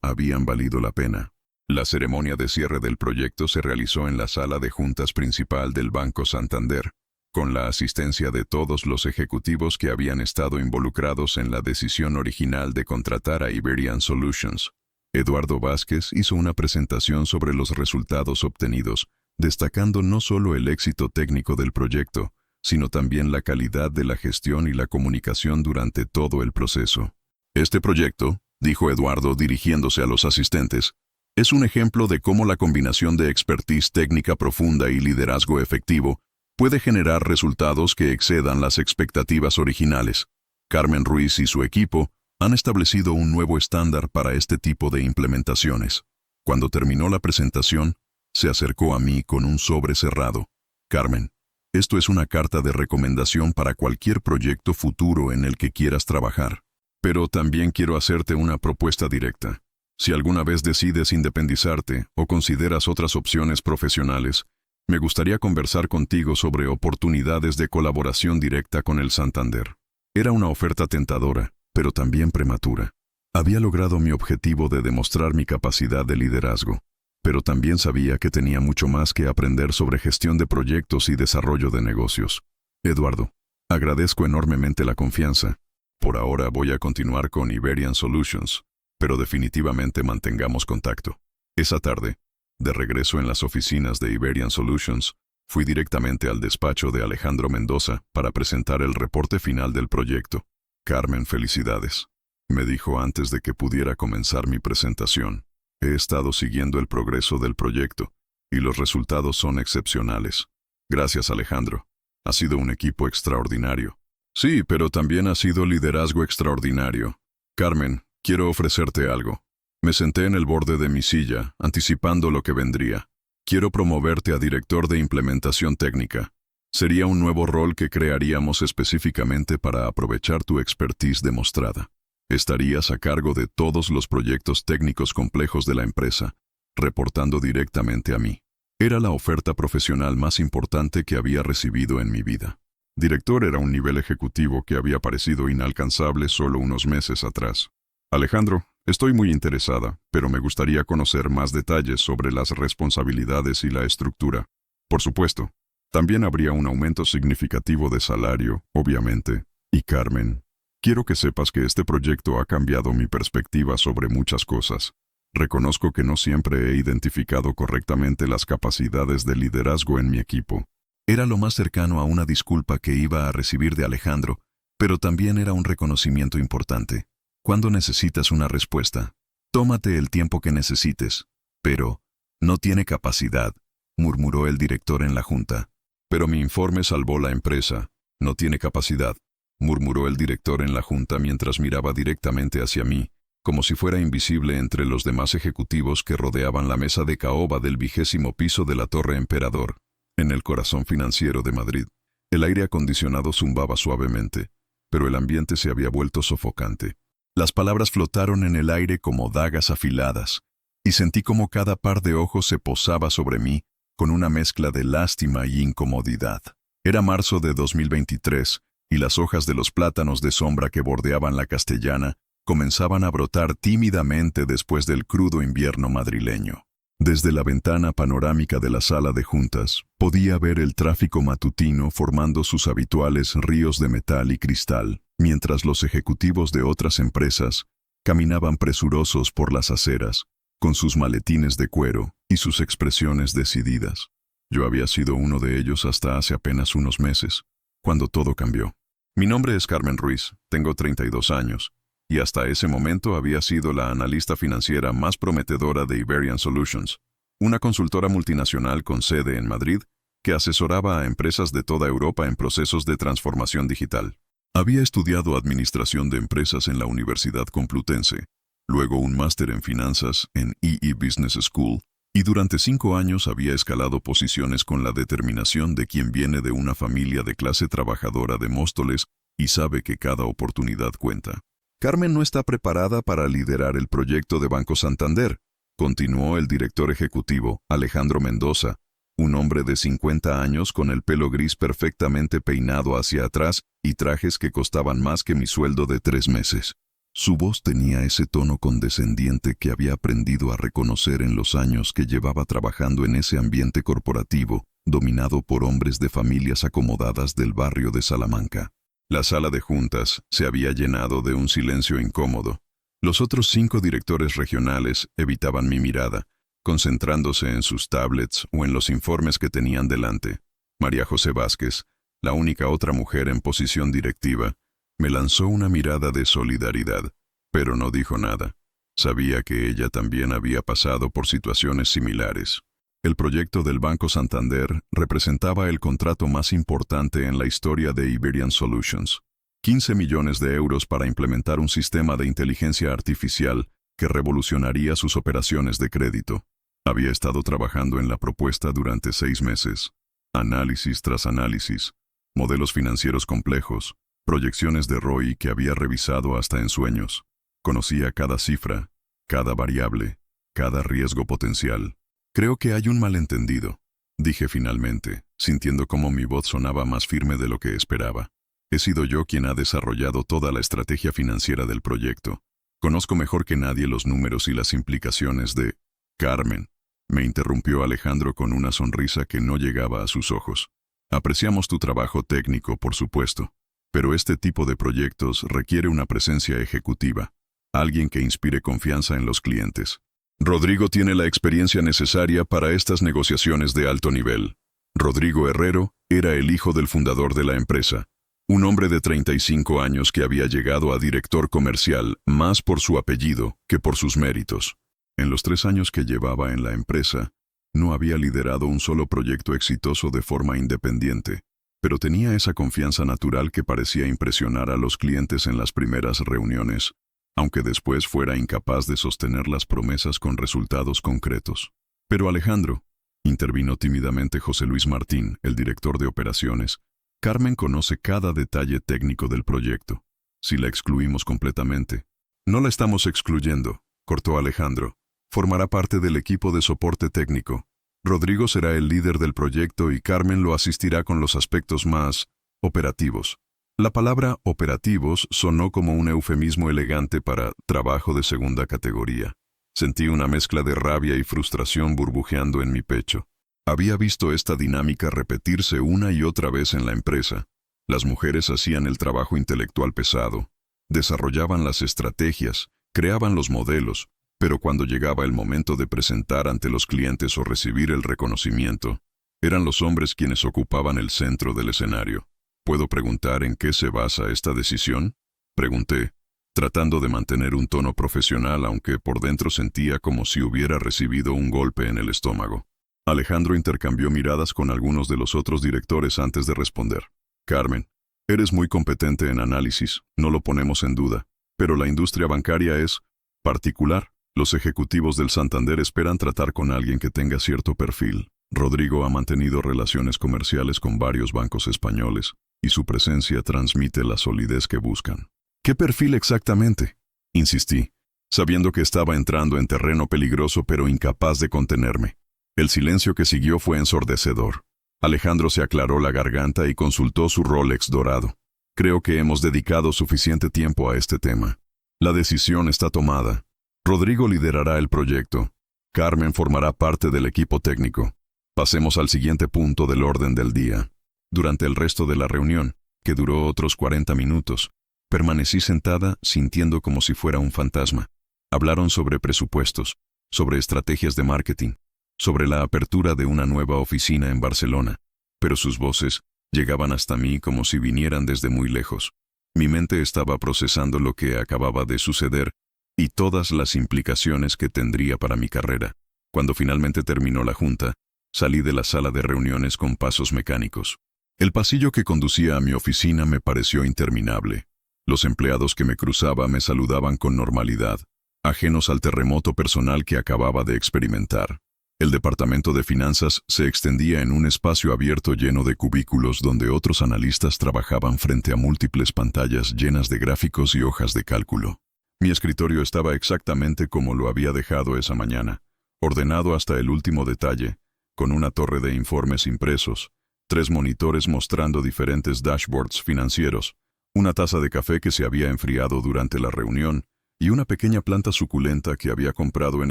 habían valido la pena. La ceremonia de cierre del proyecto se realizó en la sala de juntas principal del Banco Santander, con la asistencia de todos los ejecutivos que habían estado involucrados en la decisión original de contratar a Iberian Solutions. Eduardo Vázquez hizo una presentación sobre los resultados obtenidos, destacando no solo el éxito técnico del proyecto, sino también la calidad de la gestión y la comunicación durante todo el proceso. Este proyecto, dijo Eduardo dirigiéndose a los asistentes, es un ejemplo de cómo la combinación de expertise técnica profunda y liderazgo efectivo puede generar resultados que excedan las expectativas originales. Carmen Ruiz y su equipo han establecido un nuevo estándar para este tipo de implementaciones. Cuando terminó la presentación, se acercó a mí con un sobre cerrado. Carmen, esto es una carta de recomendación para cualquier proyecto futuro en el que quieras trabajar. Pero también quiero hacerte una propuesta directa. Si alguna vez decides independizarte o consideras otras opciones profesionales, me gustaría conversar contigo sobre oportunidades de colaboración directa con el Santander. Era una oferta tentadora, pero también prematura. Había logrado mi objetivo de demostrar mi capacidad de liderazgo, pero también sabía que tenía mucho más que aprender sobre gestión de proyectos y desarrollo de negocios. Eduardo, agradezco enormemente la confianza. Por ahora voy a continuar con Iberian Solutions, pero definitivamente mantengamos contacto. Esa tarde, de regreso en las oficinas de Iberian Solutions, fui directamente al despacho de Alejandro Mendoza para presentar el reporte final del proyecto. Carmen, felicidades, me dijo antes de que pudiera comenzar mi presentación. He estado siguiendo el progreso del proyecto, y los resultados son excepcionales. Gracias, Alejandro. Ha sido un equipo extraordinario. Sí, pero también ha sido liderazgo extraordinario. Carmen, quiero ofrecerte algo. Me senté en el borde de mi silla, anticipando lo que vendría. Quiero promoverte a director de implementación técnica. Sería un nuevo rol que crearíamos específicamente para aprovechar tu expertise demostrada. Estarías a cargo de todos los proyectos técnicos complejos de la empresa, reportando directamente a mí. Era la oferta profesional más importante que había recibido en mi vida. Director era un nivel ejecutivo que había parecido inalcanzable solo unos meses atrás. Alejandro, estoy muy interesada, pero me gustaría conocer más detalles sobre las responsabilidades y la estructura. Por supuesto, también habría un aumento significativo de salario, obviamente. Y Carmen, quiero que sepas que este proyecto ha cambiado mi perspectiva sobre muchas cosas. Reconozco que no siempre he identificado correctamente las capacidades de liderazgo en mi equipo. Era lo más cercano a una disculpa que iba a recibir de Alejandro, pero también era un reconocimiento importante. Cuando necesitas una respuesta, tómate el tiempo que necesites. Pero, no tiene capacidad, murmuró el director en la junta. Pero mi informe salvó la empresa. No tiene capacidad, murmuró el director en la junta mientras miraba directamente hacia mí, como si fuera invisible entre los demás ejecutivos que rodeaban la mesa de caoba del 20º piso de la Torre Emperador, en el corazón financiero de Madrid. El aire acondicionado zumbaba suavemente, pero el ambiente se había vuelto sofocante. Las palabras flotaron en el aire como dagas afiladas, y sentí como cada par de ojos se posaba sobre mí con una mezcla de lástima y incomodidad. Era marzo de 2023, y las hojas de los plátanos de sombra que bordeaban la Castellana comenzaban a brotar tímidamente después del crudo invierno madrileño. Desde la ventana panorámica de la sala de juntas, podía ver el tráfico matutino formando sus habituales ríos de metal y cristal, mientras los ejecutivos de otras empresas caminaban presurosos por las aceras, con sus maletines de cuero y sus expresiones decididas. Yo había sido uno de ellos hasta hace apenas unos meses, cuando todo cambió. Mi nombre es Carmen Ruiz, tengo 32 años, y hasta ese momento había sido la analista financiera más prometedora de Iberian Solutions, una consultora multinacional con sede en Madrid que asesoraba a empresas de toda Europa en procesos de transformación digital. Había estudiado Administración de Empresas en la Universidad Complutense, luego un máster en Finanzas en EE Business School, y durante 5 años había escalado posiciones con la determinación de quien viene de una familia de clase trabajadora de Móstoles y sabe que cada oportunidad cuenta. Carmen no está preparada para liderar el proyecto de Banco Santander, continuó el director ejecutivo, Alejandro Mendoza, un hombre de 50 años con el pelo gris perfectamente peinado hacia atrás y trajes que costaban más que mi sueldo de 3 meses. Su voz tenía ese tono condescendiente que había aprendido a reconocer en los años que llevaba trabajando en ese ambiente corporativo, dominado por hombres de familias acomodadas del barrio de Salamanca. La sala de juntas se había llenado de un silencio incómodo. Los otros 5 directores regionales evitaban mi mirada, concentrándose en sus tablets o en los informes que tenían delante. María José Vázquez, la única otra mujer en posición directiva, me lanzó una mirada de solidaridad, pero no dijo nada. Sabía que ella también había pasado por situaciones similares. El proyecto del Banco Santander representaba el contrato más importante en la historia de Iberian Solutions. 15 millones de euros para implementar un sistema de inteligencia artificial que revolucionaría sus operaciones de crédito. Había estado trabajando en la propuesta durante 6 meses. Análisis tras análisis, modelos financieros complejos, proyecciones de ROI que había revisado hasta en sueños. Conocía cada cifra, cada variable, cada riesgo potencial. Creo que hay un malentendido, dije finalmente, sintiendo cómo mi voz sonaba más firme de lo que esperaba. He sido yo quien ha desarrollado toda la estrategia financiera del proyecto. Conozco mejor que nadie los números y las implicaciones de... Carmen, me interrumpió Alejandro con una sonrisa que no llegaba a sus ojos. Apreciamos tu trabajo técnico, por supuesto, pero este tipo de proyectos requiere una presencia ejecutiva, alguien que inspire confianza en los clientes. Rodrigo tiene la experiencia necesaria para estas negociaciones de alto nivel. Rodrigo Herrero era el hijo del fundador de la empresa, un hombre de 35 años que había llegado a director comercial más por su apellido que por sus méritos. En los 3 años que llevaba en la empresa, no había liderado un solo proyecto exitoso de forma independiente, pero tenía esa confianza natural que parecía impresionar a los clientes en las primeras reuniones, aunque después fuera incapaz de sostener las promesas con resultados concretos. Pero Alejandro, intervino tímidamente José Luis Martín, el director de operaciones, Carmen conoce cada detalle técnico del proyecto. Si la excluimos completamente. No la estamos excluyendo, cortó Alejandro. Formará parte del equipo de soporte técnico. Rodrigo será el líder del proyecto y Carmen lo asistirá con los aspectos más operativos. La palabra operativos sonó como un eufemismo elegante para trabajo de segunda categoría. Sentí una mezcla de rabia y frustración burbujeando en mi pecho. Había visto esta dinámica repetirse una y otra vez en la empresa. Las mujeres hacían el trabajo intelectual pesado, desarrollaban las estrategias, creaban los modelos, pero cuando llegaba el momento de presentar ante los clientes o recibir el reconocimiento, eran los hombres quienes ocupaban el centro del escenario. ¿Puedo preguntar en qué se basa esta decisión?, pregunté, tratando de mantener un tono profesional aunque por dentro sentía como si hubiera recibido un golpe en el estómago. Alejandro intercambió miradas con algunos de los otros directores antes de responder. Carmen, eres muy competente en análisis, no lo ponemos en duda, pero la industria bancaria es particular. Los ejecutivos del Santander esperan tratar con alguien que tenga cierto perfil. Rodrigo ha mantenido relaciones comerciales con varios bancos españoles, y su presencia transmite la solidez que buscan. ¿Qué perfil exactamente?, insistí, sabiendo que estaba entrando en terreno peligroso pero incapaz de contenerme. El silencio que siguió fue ensordecedor. Alejandro se aclaró la garganta y consultó su Rolex dorado. Creo que hemos dedicado suficiente tiempo a este tema. La decisión está tomada. Rodrigo liderará el proyecto. Carmen formará parte del equipo técnico. Pasemos al siguiente punto del orden del día. Durante el resto de la reunión, que duró otros 40 minutos, permanecí sentada sintiendo como si fuera un fantasma. Hablaron sobre presupuestos, sobre estrategias de marketing, sobre la apertura de una nueva oficina en Barcelona, pero sus voces llegaban hasta mí como si vinieran desde muy lejos. Mi mente estaba procesando lo que acababa de suceder y todas las implicaciones que tendría para mi carrera. Cuando finalmente terminó la junta, salí de la sala de reuniones con pasos mecánicos. El pasillo que conducía a mi oficina me pareció interminable. Los empleados que me cruzaba me saludaban con normalidad, ajenos al terremoto personal que acababa de experimentar. El departamento de finanzas se extendía en un espacio abierto lleno de cubículos donde otros analistas trabajaban frente a múltiples pantallas llenas de gráficos y hojas de cálculo. Mi escritorio estaba exactamente como lo había dejado esa mañana, ordenado hasta el último detalle, con una torre de informes impresos, 3 monitores mostrando diferentes dashboards financieros, una taza de café que se había enfriado durante la reunión, y una pequeña planta suculenta que había comprado en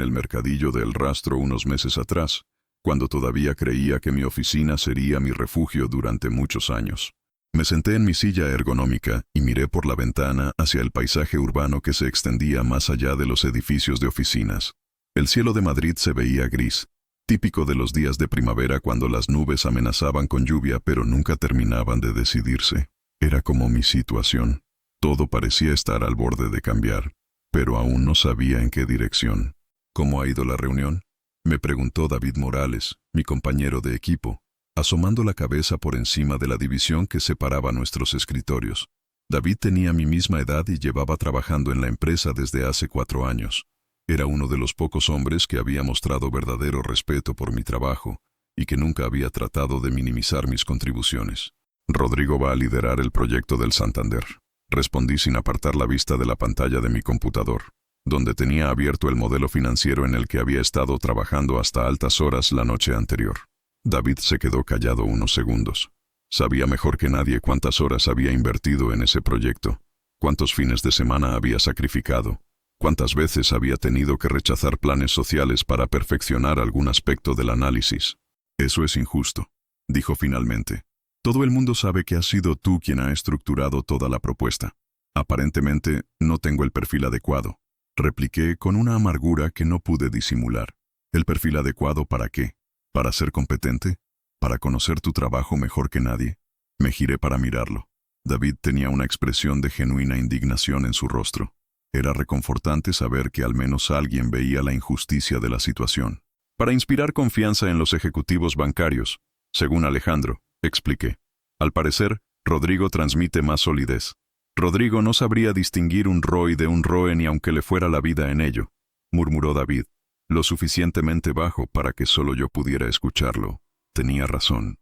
el mercadillo de El Rastro unos meses atrás, cuando todavía creía que mi oficina sería mi refugio durante muchos años. Me senté en mi silla ergonómica y miré por la ventana hacia el paisaje urbano que se extendía más allá de los edificios de oficinas. El cielo de Madrid se veía gris, típico de los días de primavera cuando las nubes amenazaban con lluvia pero nunca terminaban de decidirse. Era como mi situación. Todo parecía estar al borde de cambiar, pero aún no sabía en qué dirección. ¿Cómo ha ido la reunión?, me preguntó David Morales, mi compañero de equipo, asomando la cabeza por encima de la división que separaba nuestros escritorios. David tenía mi misma edad y llevaba trabajando en la empresa desde hace 4 años. Era uno de los pocos hombres que había mostrado verdadero respeto por mi trabajo y que nunca había tratado de minimizar mis contribuciones. Rodrigo va a liderar el proyecto del Santander, respondí sin apartar la vista de la pantalla de mi computador, donde tenía abierto el modelo financiero en el que había estado trabajando hasta altas horas la noche anterior. David se quedó callado unos segundos. Sabía mejor que nadie cuántas horas había invertido en ese proyecto, cuántos fines de semana había sacrificado, cuántas veces había tenido que rechazar planes sociales para perfeccionar algún aspecto del análisis. Eso es injusto, dijo finalmente. Todo el mundo sabe que has sido tú quien ha estructurado toda la propuesta. Aparentemente, no tengo el perfil adecuado, repliqué con una amargura que no pude disimular. ¿El perfil adecuado para qué? ¿Para ser competente? ¿Para conocer tu trabajo mejor que nadie? Me giré para mirarlo. David tenía una expresión de genuina indignación en su rostro. Era reconfortante saber que al menos alguien veía la injusticia de la situación. Para inspirar confianza en los ejecutivos bancarios, según Alejandro, expliqué. Al parecer, Rodrigo transmite más solidez. Rodrigo no sabría distinguir un ROI de un ROE ni aunque le fuera la vida en ello, murmuró David, lo suficientemente bajo para que solo yo pudiera escucharlo. Tenía razón.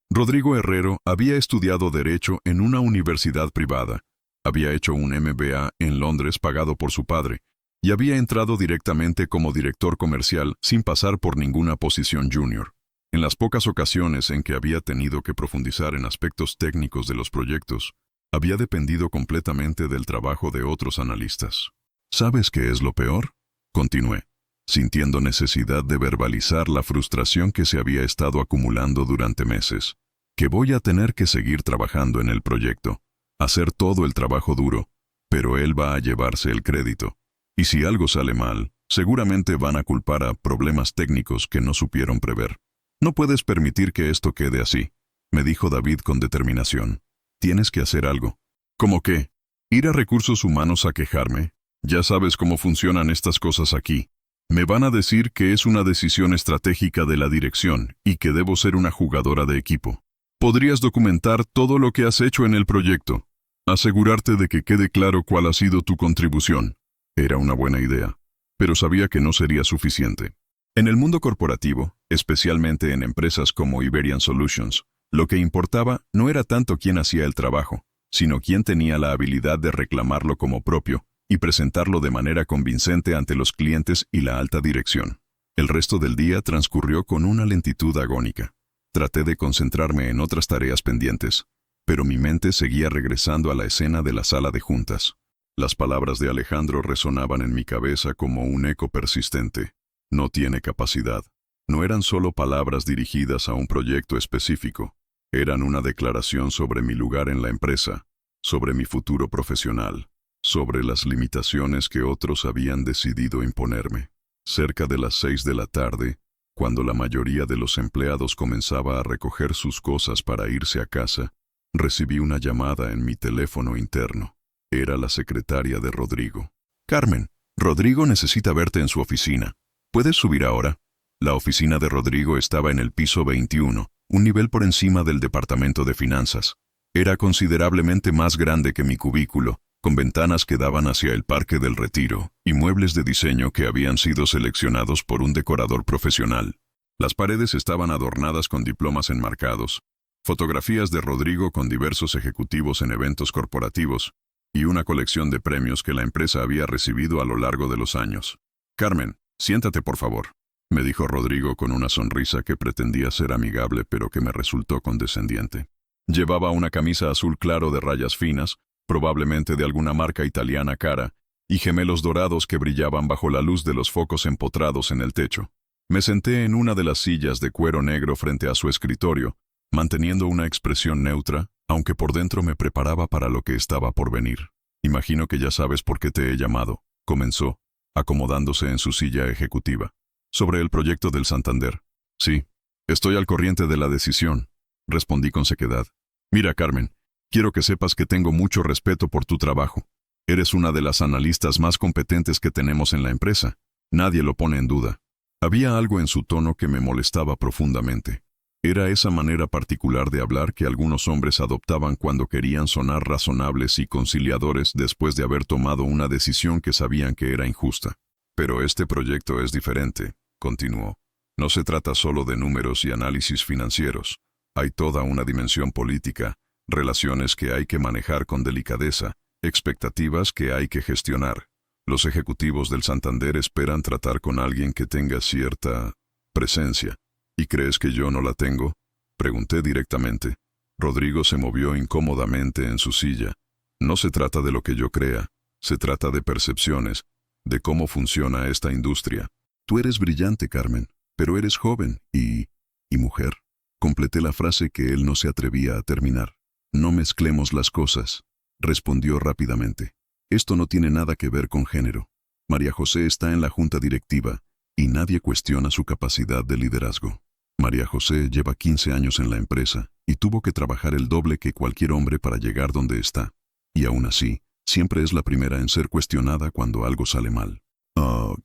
Rodrigo Herrero había estudiado Derecho en una universidad privada, había hecho un MBA en Londres pagado por su padre, y había entrado directamente como director comercial sin pasar por ninguna posición junior. En las pocas ocasiones en que había tenido que profundizar en aspectos técnicos de los proyectos, había dependido completamente del trabajo de otros analistas. ¿Sabes qué es lo peor?, continué, sintiendo necesidad de verbalizar la frustración que se había estado acumulando durante meses. Que voy a tener que seguir trabajando en el proyecto, hacer todo el trabajo duro, pero él va a llevarse el crédito. Y si algo sale mal, seguramente van a culpar a problemas técnicos que no supieron prever. No puedes permitir que esto quede así, me dijo David con determinación. Tienes que hacer algo. ¿Cómo qué? ¿Ir a recursos humanos a quejarme? Ya sabes cómo funcionan estas cosas aquí. Me van a decir que es una decisión estratégica de la dirección y que debo ser una jugadora de equipo. Podrías documentar todo lo que has hecho en el proyecto. Asegurarte de que quede claro cuál ha sido tu contribución. Era una buena idea, pero sabía que no sería suficiente. En el mundo corporativo, especialmente en empresas como Iberian Solutions, lo que importaba no era tanto quién hacía el trabajo, sino quién tenía la habilidad de reclamarlo como propio y presentarlo de manera convincente ante los clientes y la alta dirección. El resto del día transcurrió con una lentitud agónica. Traté de concentrarme en otras tareas pendientes, pero mi mente seguía regresando a la escena de la sala de juntas. Las palabras de Alejandro resonaban en mi cabeza como un eco persistente. No tiene capacidad. No eran solo palabras dirigidas a un proyecto específico. Eran una declaración sobre mi lugar en la empresa, sobre mi futuro profesional, sobre las limitaciones que otros habían decidido imponerme. Cerca de las 6 de la tarde, cuando la mayoría de los empleados comenzaba a recoger sus cosas para irse a casa, recibí una llamada en mi teléfono interno. Era la secretaria de Rodrigo. «Carmen, Rodrigo necesita verte en su oficina. ¿Puedes subir ahora?» La oficina de Rodrigo estaba en el piso 21, un nivel por encima del departamento de finanzas. Era considerablemente más grande que mi cubículo, con ventanas que daban hacia el Parque del Retiro y muebles de diseño que habían sido seleccionados por un decorador profesional. Las paredes estaban adornadas con diplomas enmarcados, fotografías de Rodrigo con diversos ejecutivos en eventos corporativos y una colección de premios que la empresa había recibido a lo largo de los años. «Carmen, siéntate por favor», me dijo Rodrigo con una sonrisa que pretendía ser amigable pero que me resultó condescendiente. Llevaba una camisa azul claro de rayas finas, probablemente de alguna marca italiana cara, y gemelos dorados que brillaban bajo la luz de los focos empotrados en el techo. Me senté en una de las sillas de cuero negro frente a su escritorio, manteniendo una expresión neutra, aunque por dentro me preparaba para lo que estaba por venir. «Imagino que ya sabes por qué te he llamado», comenzó, acomodándose en su silla ejecutiva. «Sobre el proyecto del Santander». «Sí, estoy al corriente de la decisión», respondí con sequedad. «Mira, Carmen, quiero que sepas que tengo mucho respeto por tu trabajo. Eres una de las analistas más competentes que tenemos en la empresa. Nadie lo pone en duda». Había algo en su tono que me molestaba profundamente. Era esa manera particular de hablar que algunos hombres adoptaban cuando querían sonar razonables y conciliadores después de haber tomado una decisión que sabían que era injusta. «Pero este proyecto es diferente», continuó. «No se trata solo de números y análisis financieros. Hay toda una dimensión política, relaciones que hay que manejar con delicadeza, expectativas que hay que gestionar. Los ejecutivos del Santander esperan tratar con alguien que tenga cierta presencia. ¿Y crees que yo no la tengo?», pregunté directamente. Rodrigo se movió incómodamente en su silla. «No se trata de lo que yo crea, se trata de percepciones, de cómo funciona esta industria. Tú eres brillante, Carmen, pero eres joven y mujer». Completé la frase que él no se atrevía a terminar. «No mezclemos las cosas», respondió rápidamente. «Esto no tiene nada que ver con género. María José está en la junta directiva y nadie cuestiona su capacidad de liderazgo. María José lleva 15 años en la empresa y tuvo que trabajar el doble que cualquier hombre para llegar donde está. Y aún así, siempre es la primera en ser cuestionada cuando algo sale mal».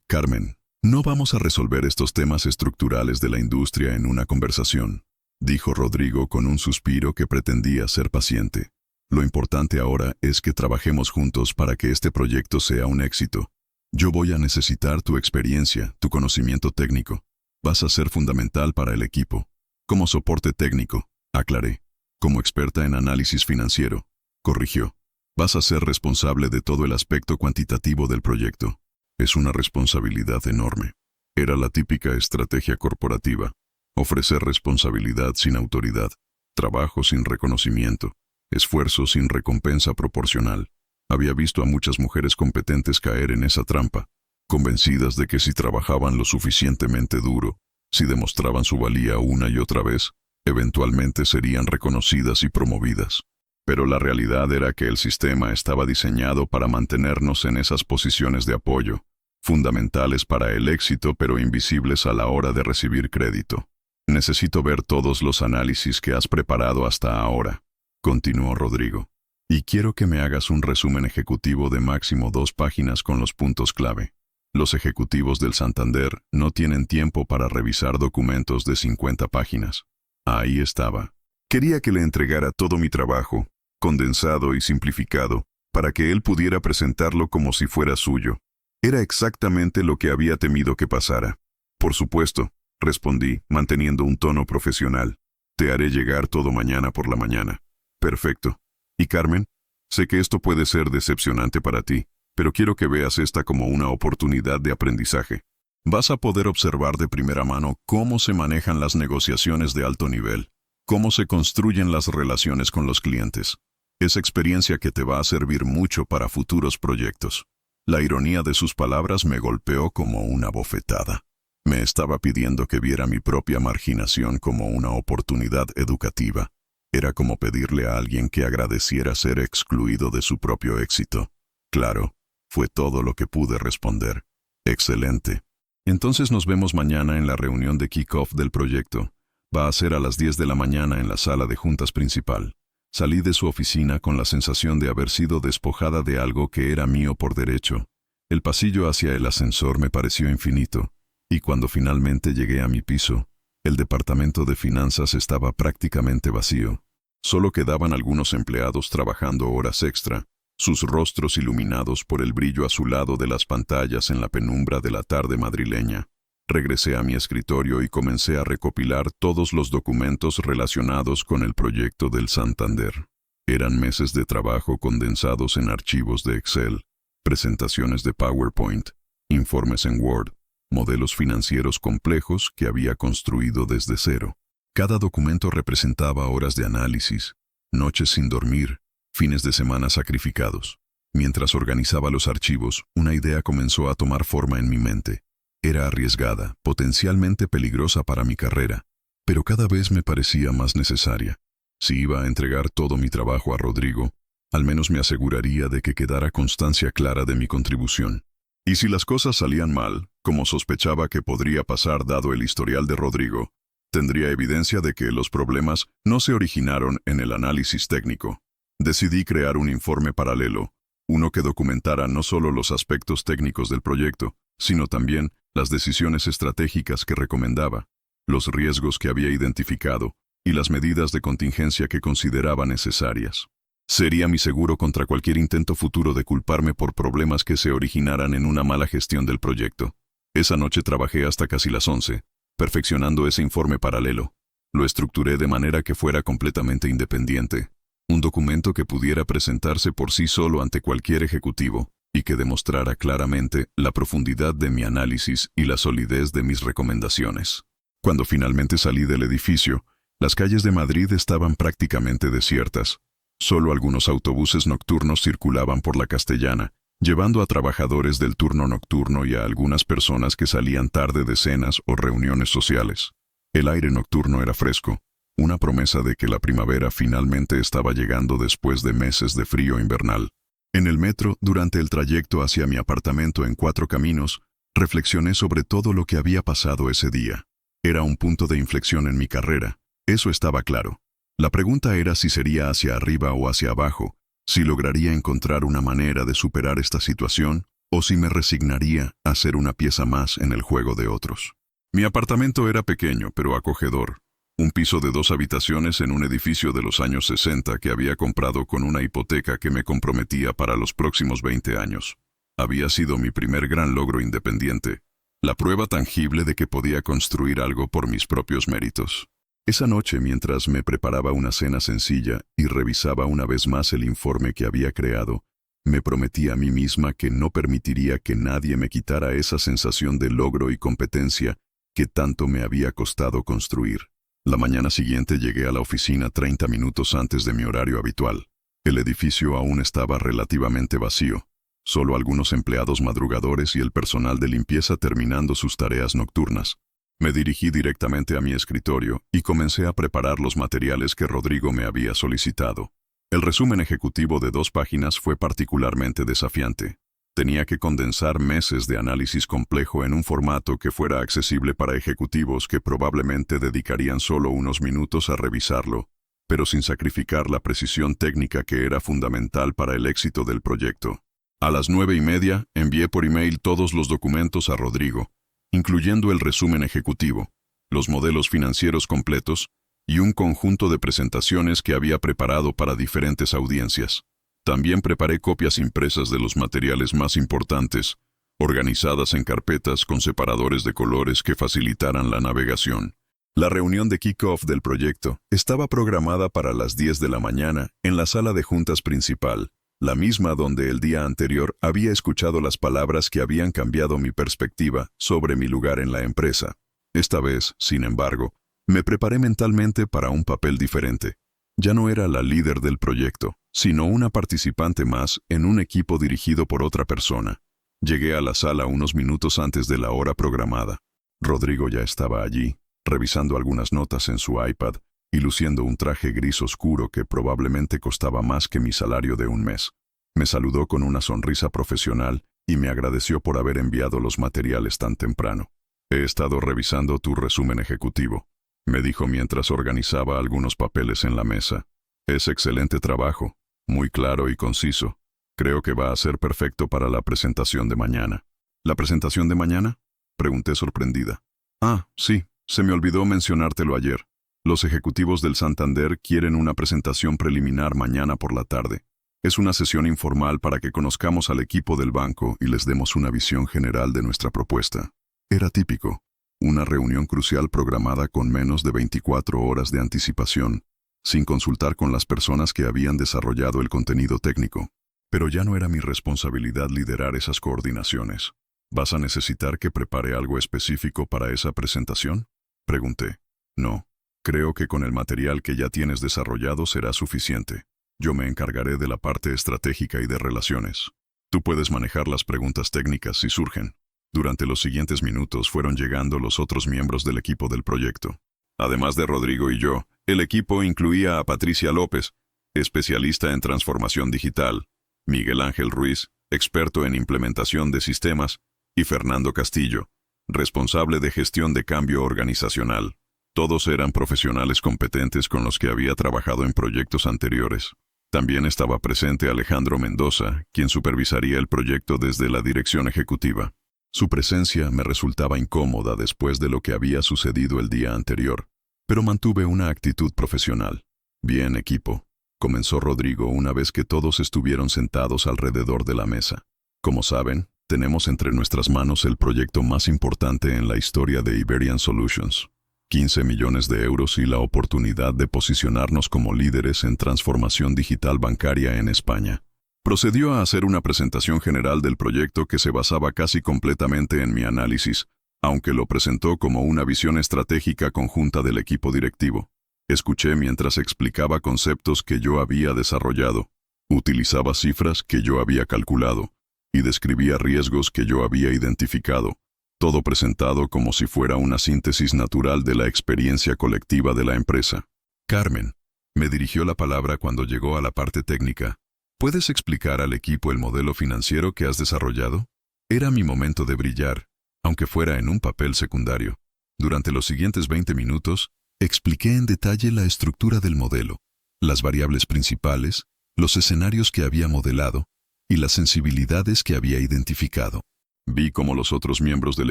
«Carmen, no vamos a resolver estos temas estructurales de la industria en una conversación», dijo Rodrigo con un suspiro que pretendía ser paciente. «Lo importante ahora es que trabajemos juntos para que este proyecto sea un éxito. Yo voy a necesitar tu experiencia, tu conocimiento técnico. Vas a ser fundamental para el equipo. Como soporte técnico», aclaré. «Como experta en análisis financiero», corrigió. «Vas a ser responsable de todo el aspecto cuantitativo del proyecto. Es una responsabilidad enorme». Era la típica estrategia corporativa. Ofrecer responsabilidad sin autoridad, trabajo sin reconocimiento, esfuerzo sin recompensa proporcional. Había visto a muchas mujeres competentes caer en esa trampa, convencidas de que si trabajaban lo suficientemente duro, si demostraban su valía una y otra vez, eventualmente serían reconocidas y promovidas. Pero la realidad era que el sistema estaba diseñado para mantenernos en esas posiciones de apoyo, fundamentales para el éxito pero invisibles a la hora de recibir crédito. «Necesito ver todos los análisis que has preparado hasta ahora», continuó Rodrigo. «Y quiero que me hagas un resumen ejecutivo de máximo 2 páginas con los puntos clave. Los ejecutivos del Santander no tienen tiempo para revisar documentos de 50 páginas. Ahí estaba. Quería que le entregara todo mi trabajo, condensado y simplificado, para que él pudiera presentarlo como si fuera suyo. Era exactamente lo que había temido que pasara. Por supuesto», respondí, manteniendo un tono profesional. «Te haré llegar todo mañana por la mañana». «Perfecto. Y Carmen, sé que esto puede ser decepcionante para ti, pero quiero que veas esta como una oportunidad de aprendizaje. Vas a poder observar de primera mano cómo se manejan las negociaciones de alto nivel, cómo se construyen las relaciones con los clientes. Es experiencia que te va a servir mucho para futuros proyectos». La ironía de sus palabras me golpeó como una bofetada. Me estaba pidiendo que viera mi propia marginación como una oportunidad educativa. Era como pedirle a alguien que agradeciera ser excluido de su propio éxito. Claro, fue todo lo que pude responder. Excelente. Entonces nos vemos mañana en la reunión de kick-off del proyecto. Va a ser a las 10 de la mañana en la sala de juntas principal. Salí de su oficina con la sensación de haber sido despojada de algo que era mío por derecho. El pasillo hacia el ascensor me pareció infinito, y cuando finalmente llegué a mi piso, el departamento de finanzas estaba prácticamente vacío. Solo quedaban algunos empleados trabajando horas extra, sus rostros iluminados por el brillo azulado de las pantallas en la penumbra de la tarde madrileña. Regresé a mi escritorio y comencé a recopilar todos los documentos relacionados con el proyecto del Santander. Eran meses de trabajo condensados en archivos de Excel, presentaciones de PowerPoint, informes en Word, modelos financieros complejos que había construido desde cero. Cada documento representaba horas de análisis, noches sin dormir, fines de semana sacrificados. Mientras organizaba los archivos, una idea comenzó a tomar forma en mi mente. Era arriesgada, potencialmente peligrosa para mi carrera, pero cada vez me parecía más necesaria. Si iba a entregar todo mi trabajo a Rodrigo, al menos me aseguraría de que quedara constancia clara de mi contribución. Y si las cosas salían mal, como sospechaba que podría pasar dado el historial de Rodrigo, tendría evidencia de que los problemas no se originaron en el análisis técnico. Decidí crear un informe paralelo, uno que documentara no solo los aspectos técnicos del proyecto, sino también las decisiones estratégicas que recomendaba, los riesgos que había identificado y las medidas de contingencia que consideraba necesarias. Sería mi seguro contra cualquier intento futuro de culparme por problemas que se originaran en una mala gestión del proyecto. Esa noche trabajé hasta casi las 11, perfeccionando ese informe paralelo. Lo estructuré de manera que fuera completamente independiente, un documento que pudiera presentarse por sí solo ante cualquier ejecutivo y que demostrara claramente la profundidad de mi análisis y la solidez de mis recomendaciones. Cuando finalmente salí del edificio, las calles de Madrid estaban prácticamente desiertas. Solo algunos autobuses nocturnos circulaban por la Castellana, llevando a trabajadores del turno nocturno y a algunas personas que salían tarde de cenas o reuniones sociales. El aire nocturno era fresco, una promesa de que la primavera finalmente estaba llegando después de meses de frío invernal. En el metro, durante el trayecto hacia mi apartamento en Cuatro Caminos, reflexioné sobre todo lo que había pasado ese día. Era un punto de inflexión en mi carrera, eso estaba claro. La pregunta era si sería hacia arriba o hacia abajo, si lograría encontrar una manera de superar esta situación, o si me resignaría a ser una pieza más en el juego de otros. Mi apartamento era pequeño, pero acogedor. Un piso de 2 habitaciones en un edificio de los años 60 que había comprado con una hipoteca que me comprometía para los próximos 20 años. Había sido mi primer gran logro independiente, la prueba tangible de que podía construir algo por mis propios méritos. Esa noche, mientras me preparaba una cena sencilla y revisaba una vez más el informe que había creado, me prometí a mí misma que no permitiría que nadie me quitara esa sensación de logro y competencia que tanto me había costado construir. La mañana siguiente llegué a la oficina 30 minutos antes de mi horario habitual. El edificio aún estaba relativamente vacío, solo algunos empleados madrugadores y el personal de limpieza terminando sus tareas nocturnas. Me dirigí directamente a mi escritorio y comencé a preparar los materiales que Rodrigo me había solicitado. El resumen ejecutivo de 2 páginas fue particularmente desafiante. Tenía que condensar meses de análisis complejo en un formato que fuera accesible para ejecutivos que probablemente dedicarían solo unos minutos a revisarlo, pero sin sacrificar la precisión técnica que era fundamental para el éxito del proyecto. A las 9:30 envié por email todos los documentos a Rodrigo, incluyendo el resumen ejecutivo, los modelos financieros completos y un conjunto de presentaciones que había preparado para diferentes audiencias. También preparé copias impresas de los materiales más importantes, organizadas en carpetas con separadores de colores que facilitaran la navegación. La reunión de kick-off del proyecto estaba programada para las 10 de la mañana en la sala de juntas principal, la misma donde el día anterior había escuchado las palabras que habían cambiado mi perspectiva sobre mi lugar en la empresa. Esta vez, sin embargo, me preparé mentalmente para un papel diferente. Ya no era la líder del proyecto, sino una participante más en un equipo dirigido por otra persona. Llegué a la sala unos minutos antes de la hora programada. Rodrigo ya estaba allí, revisando algunas notas en su iPad y luciendo un traje gris oscuro que probablemente costaba más que mi salario de un mes. Me saludó con una sonrisa profesional y me agradeció por haber enviado los materiales tan temprano. He estado revisando tu resumen ejecutivo, me dijo mientras organizaba algunos papeles en la mesa. Es excelente trabajo, muy claro y conciso. Creo que va a ser perfecto para la presentación de mañana. ¿La presentación de mañana?, pregunté sorprendida. Ah, sí, se me olvidó mencionártelo ayer. Los ejecutivos del Santander quieren una presentación preliminar mañana por la tarde. Es una sesión informal para que conozcamos al equipo del banco y les demos una visión general de nuestra propuesta. Era típico, una reunión crucial programada con menos de 24 horas de anticipación, sin consultar con las personas que habían desarrollado el contenido técnico. Pero ya no era mi responsabilidad liderar esas coordinaciones. ¿Vas a necesitar que prepare algo específico para esa presentación?, pregunté. No, creo que con el material que ya tienes desarrollado será suficiente. Yo me encargaré de la parte estratégica y de relaciones. Tú puedes manejar las preguntas técnicas si surgen. Durante los siguientes minutos fueron llegando los otros miembros del equipo del proyecto. Además de Rodrigo y yo, el equipo incluía a Patricia López, especialista en transformación digital, Miguel Ángel Ruiz, experto en implementación de sistemas, y Fernando Castillo, responsable de gestión de cambio organizacional. Todos eran profesionales competentes con los que había trabajado en proyectos anteriores. También estaba presente Alejandro Mendoza, quien supervisaría el proyecto desde la dirección ejecutiva. Su presencia me resultaba incómoda después de lo que había sucedido el día anterior, pero mantuve una actitud profesional. Bien, equipo, comenzó Rodrigo una vez que todos estuvieron sentados alrededor de la mesa. Como saben, tenemos entre nuestras manos el proyecto más importante en la historia de Iberian Solutions. 15 millones de euros y la oportunidad de posicionarnos como líderes en transformación digital bancaria en España. Procedió a hacer una presentación general del proyecto que se basaba casi completamente en mi análisis, aunque lo presentó como una visión estratégica conjunta del equipo directivo. Escuché mientras explicaba conceptos que yo había desarrollado, utilizaba cifras que yo había calculado, y describía riesgos que yo había identificado, todo presentado como si fuera una síntesis natural de la experiencia colectiva de la empresa. Carmen, me dirigió la palabra cuando llegó a la parte técnica. ¿Puedes explicar al equipo el modelo financiero que has desarrollado? Era mi momento de brillar, aunque fuera en un papel secundario. Durante los siguientes 20 minutos, expliqué en detalle la estructura del modelo, las variables principales, los escenarios que había modelado, y las sensibilidades que había identificado. Vi cómo los otros miembros del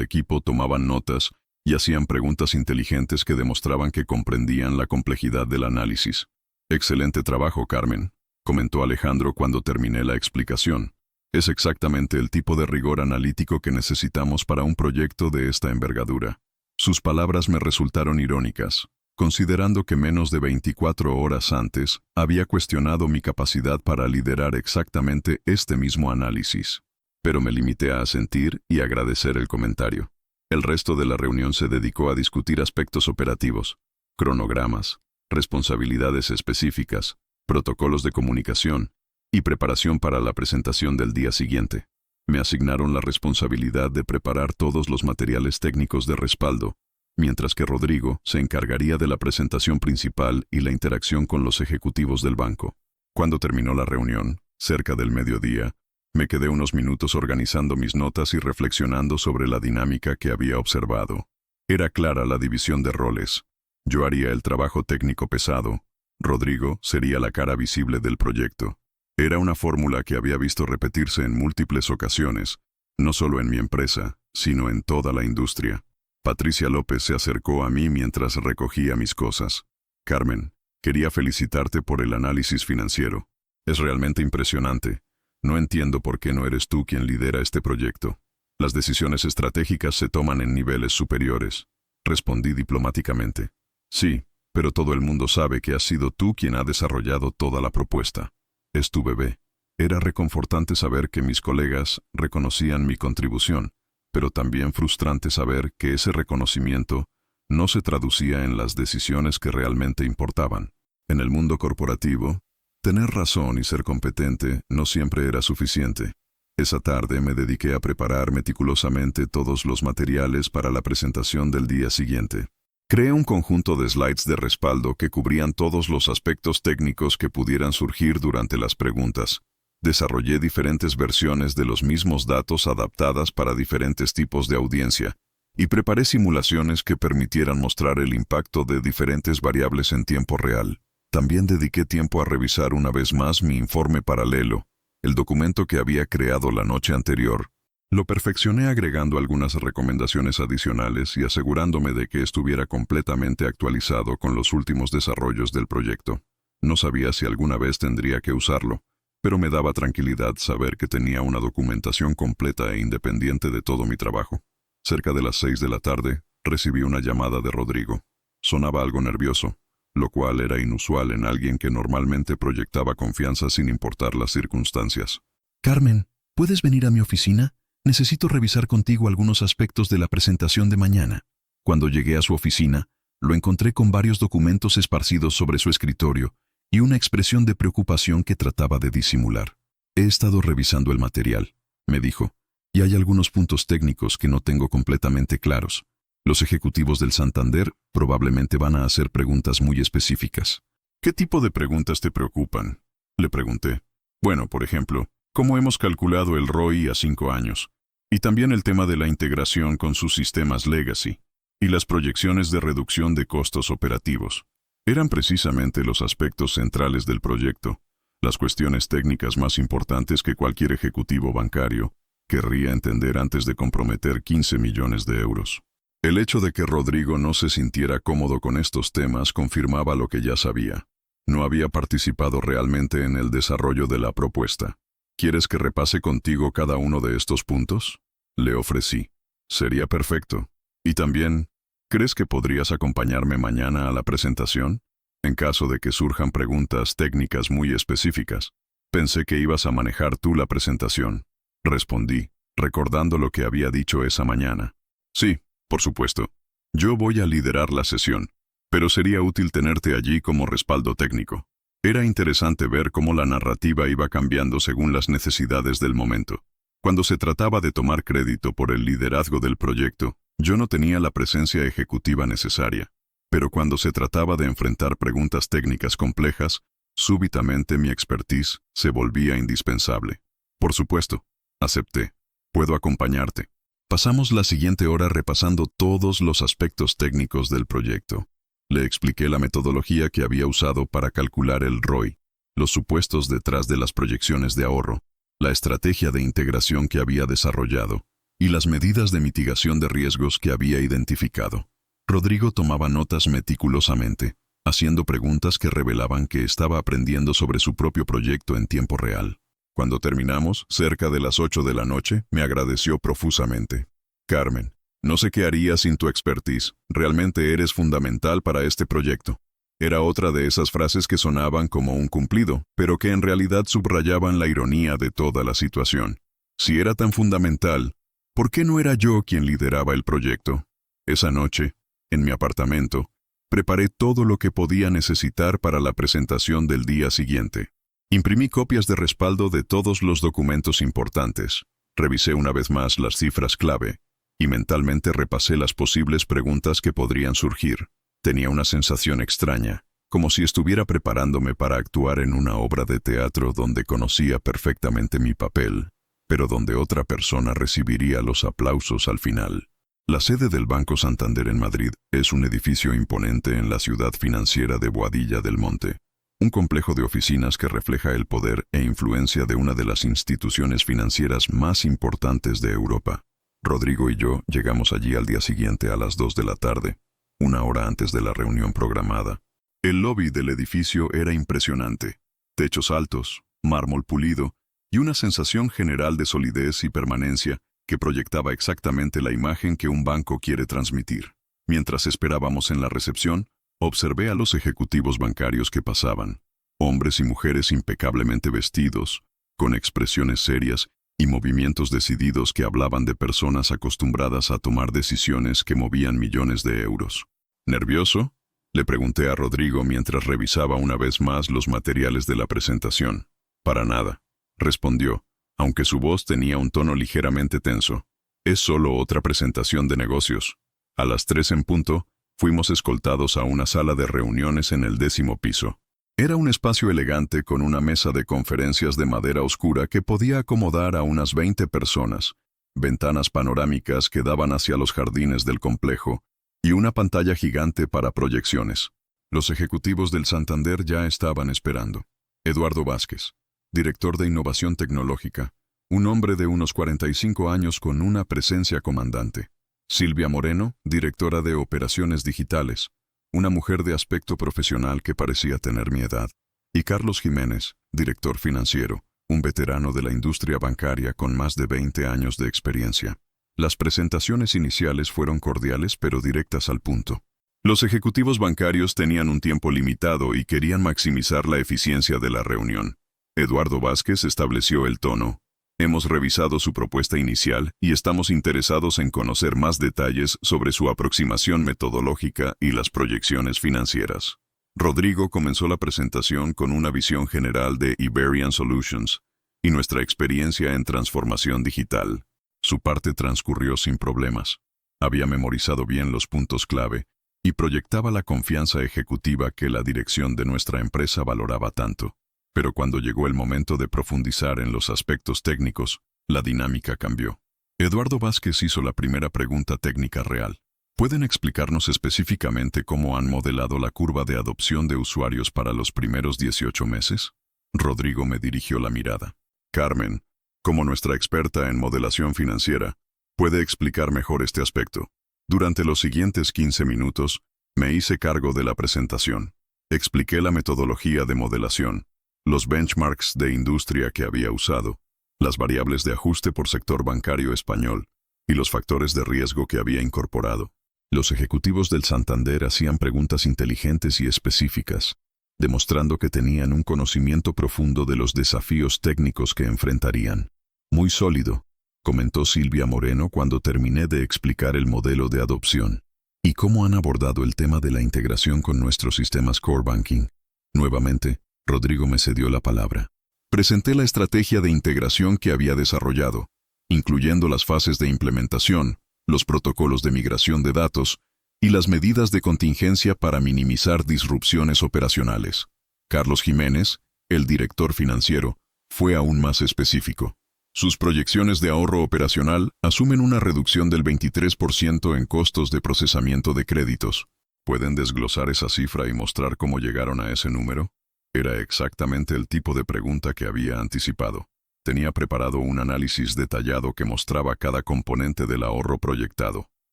equipo tomaban notas y hacían preguntas inteligentes que demostraban que comprendían la complejidad del análisis. Excelente trabajo, Carmen, comentó Alejandro cuando terminé la explicación. Es exactamente el tipo de rigor analítico que necesitamos para un proyecto de esta envergadura. Sus palabras me resultaron irónicas, considerando que menos de 24 horas antes había cuestionado mi capacidad para liderar exactamente este mismo análisis. Pero me limité a asentir y agradecer el comentario. El resto de la reunión se dedicó a discutir aspectos operativos, cronogramas, responsabilidades específicas, protocolos de comunicación y preparación para la presentación del día siguiente. Me asignaron la responsabilidad de preparar todos los materiales técnicos de respaldo, mientras que Rodrigo se encargaría de la presentación principal y la interacción con los ejecutivos del banco. Cuando terminó la reunión, cerca del mediodía, me quedé unos minutos organizando mis notas y reflexionando sobre la dinámica que había observado. Era clara la división de roles. Yo haría el trabajo técnico pesado. Rodrigo sería la cara visible del proyecto. Era una fórmula que había visto repetirse en múltiples ocasiones, no solo en mi empresa, sino en toda la industria. Patricia López se acercó a mí mientras recogía mis cosas. Carmen, quería felicitarte por el análisis financiero. Es realmente impresionante. No entiendo por qué no eres tú quien lidera este proyecto. Las decisiones estratégicas se toman en niveles superiores. Respondí diplomáticamente. Sí, pero todo el mundo sabe que has sido tú quien ha desarrollado toda la propuesta. Es tu bebé. Era reconfortante saber que mis colegas reconocían mi contribución, pero también frustrante saber que ese reconocimiento no se traducía en las decisiones que realmente importaban. En el mundo corporativo, tener razón y ser competente no siempre era suficiente. Esa tarde me dediqué a preparar meticulosamente todos los materiales para la presentación del día siguiente. Creé un conjunto de slides de respaldo que cubrían todos los aspectos técnicos que pudieran surgir durante las preguntas. Desarrollé diferentes versiones de los mismos datos adaptadas para diferentes tipos de audiencia y preparé simulaciones que permitieran mostrar el impacto de diferentes variables en tiempo real. También dediqué tiempo a revisar una vez más mi informe paralelo, el documento que había creado la noche anterior. Lo perfeccioné agregando algunas recomendaciones adicionales y asegurándome de que estuviera completamente actualizado con los últimos desarrollos del proyecto. No sabía si alguna vez tendría que usarlo, pero me daba tranquilidad saber que tenía una documentación completa e independiente de todo mi trabajo. Cerca de las 6 de la tarde, recibí una llamada de Rodrigo. Sonaba algo nervioso, lo cual era inusual en alguien que normalmente proyectaba confianza sin importar las circunstancias. Carmen, ¿puedes venir a mi oficina? Necesito revisar contigo algunos aspectos de la presentación de mañana. Cuando llegué a su oficina, lo encontré con varios documentos esparcidos sobre su escritorio y una expresión de preocupación que trataba de disimular. He estado revisando el material, me dijo, y hay algunos puntos técnicos que no tengo completamente claros. Los ejecutivos del Santander probablemente van a hacer preguntas muy específicas. ¿Qué tipo de preguntas te preocupan?, le pregunté. Bueno, por ejemplo, ¿cómo hemos calculado el ROI a 5 años? Y también el tema de la integración con sus sistemas legacy y las proyecciones de reducción de costos operativos. Eran precisamente los aspectos centrales del proyecto, las cuestiones técnicas más importantes que cualquier ejecutivo bancario querría entender antes de comprometer 15 millones de euros. El hecho de que Rodrigo no se sintiera cómodo con estos temas confirmaba lo que ya sabía. No había participado realmente en el desarrollo de la propuesta. ¿Quieres que repase contigo cada uno de estos puntos?, le ofrecí. Sería perfecto. Y también, ¿crees que podrías acompañarme mañana a la presentación? En caso de que surjan preguntas técnicas muy específicas. Pensé que ibas a manejar tú la presentación, respondí, recordando lo que había dicho esa mañana. Sí, por supuesto. Yo voy a liderar la sesión, pero sería útil tenerte allí como respaldo técnico. Era interesante ver cómo la narrativa iba cambiando según las necesidades del momento. Cuando se trataba de tomar crédito por el liderazgo del proyecto, yo no tenía la presencia ejecutiva necesaria. Pero cuando se trataba de enfrentar preguntas técnicas complejas, súbitamente mi expertise se volvía indispensable. Por supuesto, acepté. Puedo acompañarte. Pasamos la siguiente hora repasando todos los aspectos técnicos del proyecto. Le expliqué la metodología que había usado para calcular el ROI, los supuestos detrás de las proyecciones de ahorro, la estrategia de integración que había desarrollado y las medidas de mitigación de riesgos que había identificado. Rodrigo tomaba notas meticulosamente, haciendo preguntas que revelaban que estaba aprendiendo sobre su propio proyecto en tiempo real. Cuando terminamos, cerca de las 8 de la noche, me agradeció profusamente. Carmen, no sé qué haría sin tu expertise. Realmente eres fundamental para este proyecto. Era otra de esas frases que sonaban como un cumplido, pero que en realidad subrayaban la ironía de toda la situación. Si era tan fundamental, ¿por qué no era yo quien lideraba el proyecto? Esa noche, en mi apartamento, preparé todo lo que podía necesitar para la presentación del día siguiente. Imprimí copias de respaldo de todos los documentos importantes, revisé una vez más las cifras clave, y mentalmente repasé las posibles preguntas que podrían surgir. Tenía una sensación extraña, como si estuviera preparándome para actuar en una obra de teatro donde conocía perfectamente mi papel, pero donde otra persona recibiría los aplausos al final. La sede del Banco Santander en Madrid es un edificio imponente en la ciudad financiera de Boadilla del Monte, un complejo de oficinas que refleja el poder e influencia de una de las instituciones financieras más importantes de Europa. Rodrigo y yo llegamos allí al día siguiente a las 2 de la tarde, una hora antes de la reunión programada. El lobby del edificio era impresionante. Techos altos, mármol pulido y una sensación general de solidez y permanencia que proyectaba exactamente la imagen que un banco quiere transmitir. Mientras esperábamos en la recepción, observé a los ejecutivos bancarios que pasaban, hombres y mujeres impecablemente vestidos, con expresiones serias y movimientos decididos que hablaban de personas acostumbradas a tomar decisiones que movían millones de euros. ¿Nervioso?, le pregunté a Rodrigo mientras revisaba una vez más los materiales de la presentación. Para nada, respondió, aunque su voz tenía un tono ligeramente tenso. Es solo otra presentación de negocios. A las 3 en punto, fuimos escoltados a una sala de reuniones en el 10º piso. Era un espacio elegante con una mesa de conferencias de madera oscura que podía acomodar a unas 20 personas, ventanas panorámicas que daban hacia los jardines del complejo y una pantalla gigante para proyecciones. Los ejecutivos del Santander ya estaban esperando. Eduardo Vázquez, director de Innovación Tecnológica, un hombre de unos 45 años con una presencia comandante. Silvia Moreno, directora de Operaciones Digitales, una mujer de aspecto profesional que parecía tener mi edad. Y Carlos Jiménez, director financiero, un veterano de la industria bancaria con más de 20 años de experiencia. Las presentaciones iniciales fueron cordiales pero directas al punto. Los ejecutivos bancarios tenían un tiempo limitado y querían maximizar la eficiencia de la reunión. Eduardo Vázquez estableció el tono. Hemos revisado su propuesta inicial y estamos interesados en conocer más detalles sobre su aproximación metodológica y las proyecciones financieras. Rodrigo comenzó la presentación con una visión general de Iberian Solutions y nuestra experiencia en transformación digital. Su parte transcurrió sin problemas. Había memorizado bien los puntos clave y proyectaba la confianza ejecutiva que la dirección de nuestra empresa valoraba tanto. Pero cuando llegó el momento de profundizar en los aspectos técnicos, la dinámica cambió. Eduardo Vázquez hizo la primera pregunta técnica real. ¿Pueden explicarnos específicamente cómo han modelado la curva de adopción de usuarios para los primeros 18 meses? Rodrigo me dirigió la mirada. Carmen, como nuestra experta en modelación financiera, puede explicar mejor este aspecto. Durante los siguientes 15 minutos, me hice cargo de la presentación. Expliqué la metodología de modelación, los benchmarks de industria que había usado, las variables de ajuste por sector bancario español y los factores de riesgo que había incorporado. Los ejecutivos del Santander hacían preguntas inteligentes y específicas, demostrando que tenían un conocimiento profundo de los desafíos técnicos que enfrentarían. Muy sólido, comentó Silvia Moreno cuando terminé de explicar el modelo de adopción. ¿Y cómo han abordado el tema de la integración con nuestros sistemas core banking? Nuevamente, Rodrigo me cedió la palabra. Presenté la estrategia de integración que había desarrollado, incluyendo las fases de implementación, los protocolos de migración de datos y las medidas de contingencia para minimizar disrupciones operacionales. Carlos Jiménez, el director financiero, fue aún más específico. Sus proyecciones de ahorro operacional asumen una reducción del 23% en costos de procesamiento de créditos. ¿Pueden desglosar esa cifra y mostrar cómo llegaron a ese número? Era exactamente el tipo de pregunta que había anticipado. Tenía preparado un análisis detallado que mostraba cada componente del ahorro proyectado.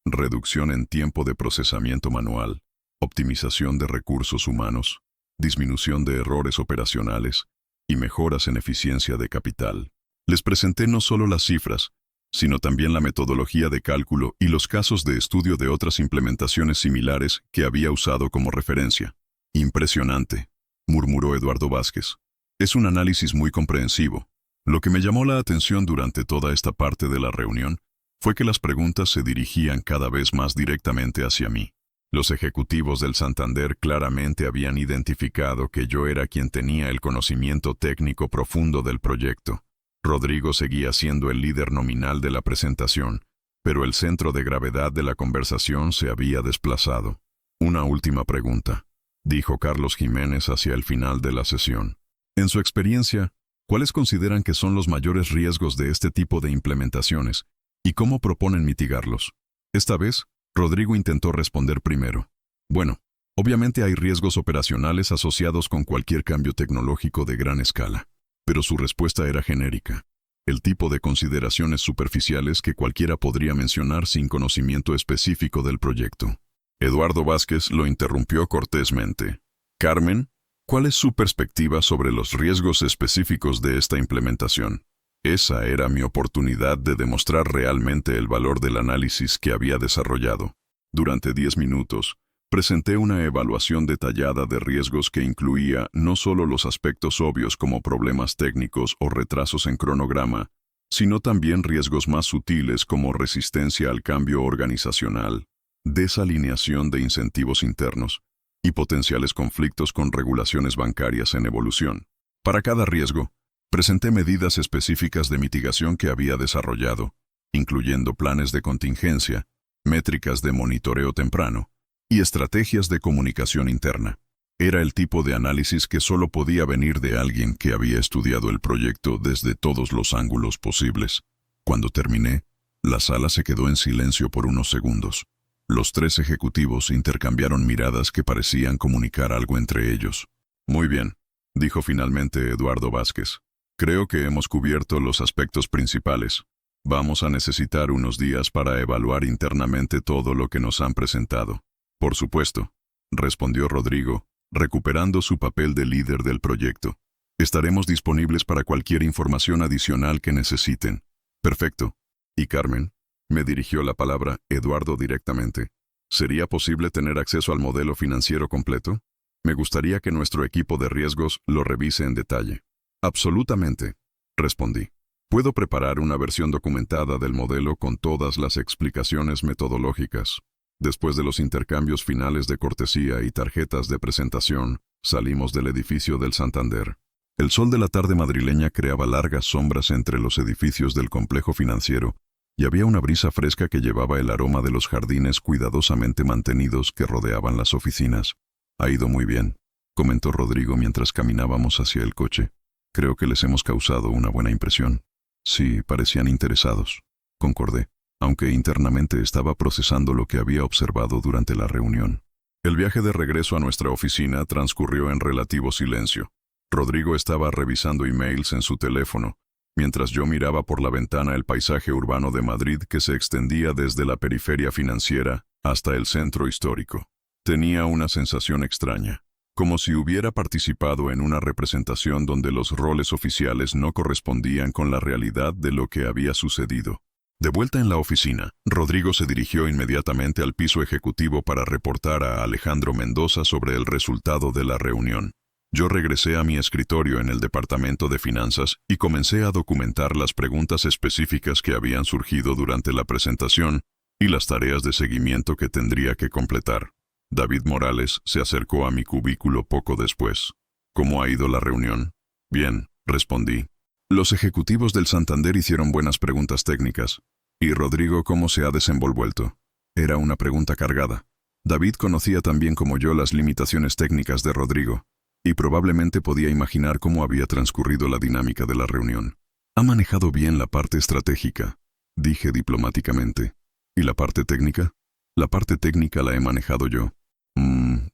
Reducción en tiempo de procesamiento manual, optimización de recursos humanos, disminución de errores operacionales y mejoras en eficiencia de capital. Les presenté no solo las cifras, sino también la metodología de cálculo y los casos de estudio de otras implementaciones similares que había usado como referencia. Impresionante, murmuró Eduardo Vázquez. Es un análisis muy comprensivo. Lo que me llamó la atención durante toda esta parte de la reunión fue que las preguntas se dirigían cada vez más directamente hacia mí. Los ejecutivos del Santander claramente habían identificado que yo era quien tenía el conocimiento técnico profundo del proyecto. Rodrigo seguía siendo el líder nominal de la presentación, pero el centro de gravedad de la conversación se había desplazado. Una última pregunta, dijo Carlos Jiménez hacia el final de la sesión. En su experiencia, ¿cuáles consideran que son los mayores riesgos de este tipo de implementaciones y cómo proponen mitigarlos? Esta vez, Rodrigo intentó responder primero. Bueno, obviamente hay riesgos operacionales asociados con cualquier cambio tecnológico de gran escala, pero su respuesta era genérica. El tipo de consideraciones superficiales que cualquiera podría mencionar sin conocimiento específico del proyecto. Eduardo Vázquez lo interrumpió cortésmente. Carmen, ¿cuál es su perspectiva sobre los riesgos específicos de esta implementación? Esa era mi oportunidad de demostrar realmente el valor del análisis que había desarrollado. Durante 10 minutos, presenté una evaluación detallada de riesgos que incluía no solo los aspectos obvios como problemas técnicos o retrasos en cronograma, sino también riesgos más sutiles como resistencia al cambio organizacional, desalineación de incentivos internos y potenciales conflictos con regulaciones bancarias en evolución. Para cada riesgo, Presenté medidas específicas de mitigación que había desarrollado, incluyendo planes de contingencia, métricas de monitoreo temprano y estrategias de comunicación interna. Era el tipo de análisis que solo podía venir de alguien que había estudiado el proyecto desde todos los ángulos posibles. Cuando terminé, la sala se quedó en silencio por unos segundos. Los 3 ejecutivos intercambiaron miradas que parecían comunicar algo entre ellos. Muy bien, dijo finalmente Eduardo Vázquez. Creo que hemos cubierto los aspectos principales. Vamos a necesitar unos días para evaluar internamente todo lo que nos han presentado. Por supuesto, respondió Rodrigo, recuperando su papel de líder del proyecto. Estaremos disponibles para cualquier información adicional que necesiten. Perfecto. ¿Y Carmen? Me dirigió la palabra Eduardo directamente. ¿Sería posible tener acceso al modelo financiero completo? Me gustaría que nuestro equipo de riesgos lo revise en detalle. Absolutamente, respondí. Puedo preparar una versión documentada del modelo con todas las explicaciones metodológicas. Después de los intercambios finales de cortesía y tarjetas de presentación, salimos del edificio del Santander. El sol de la tarde madrileña creaba largas sombras entre los edificios del complejo financiero y había una brisa fresca que llevaba el aroma de los jardines cuidadosamente mantenidos que rodeaban las oficinas. Ha ido muy bien, comentó Rodrigo mientras caminábamos hacia el coche. Creo que les hemos causado una buena impresión. Sí, parecían interesados, concordé, aunque internamente estaba procesando lo que había observado durante la reunión. El viaje de regreso a nuestra oficina transcurrió en relativo silencio. Rodrigo estaba revisando emails en su teléfono, mientras yo miraba por la ventana el paisaje urbano de Madrid que se extendía desde la periferia financiera hasta el centro histórico. Tenía una sensación extraña, como si hubiera participado en una representación donde los roles oficiales no correspondían con la realidad de lo que había sucedido. De vuelta en la oficina, Rodrigo se dirigió inmediatamente al piso ejecutivo para reportar a Alejandro Mendoza sobre el resultado de la reunión. Yo regresé a mi escritorio en el departamento de finanzas y comencé a documentar las preguntas específicas que habían surgido durante la presentación y las tareas de seguimiento que tendría que completar. David Morales se acercó a mi cubículo poco después. ¿Cómo ha ido la reunión? Bien, respondí. Los ejecutivos del Santander hicieron buenas preguntas técnicas. ¿Y Rodrigo cómo se ha desenvuelto? Era una pregunta cargada. David conocía tan bien como yo las limitaciones técnicas de Rodrigo, y probablemente podía imaginar cómo había transcurrido la dinámica de la reunión. Ha manejado bien la parte estratégica, dije diplomáticamente. ¿Y la parte técnica? La parte técnica la he manejado yo.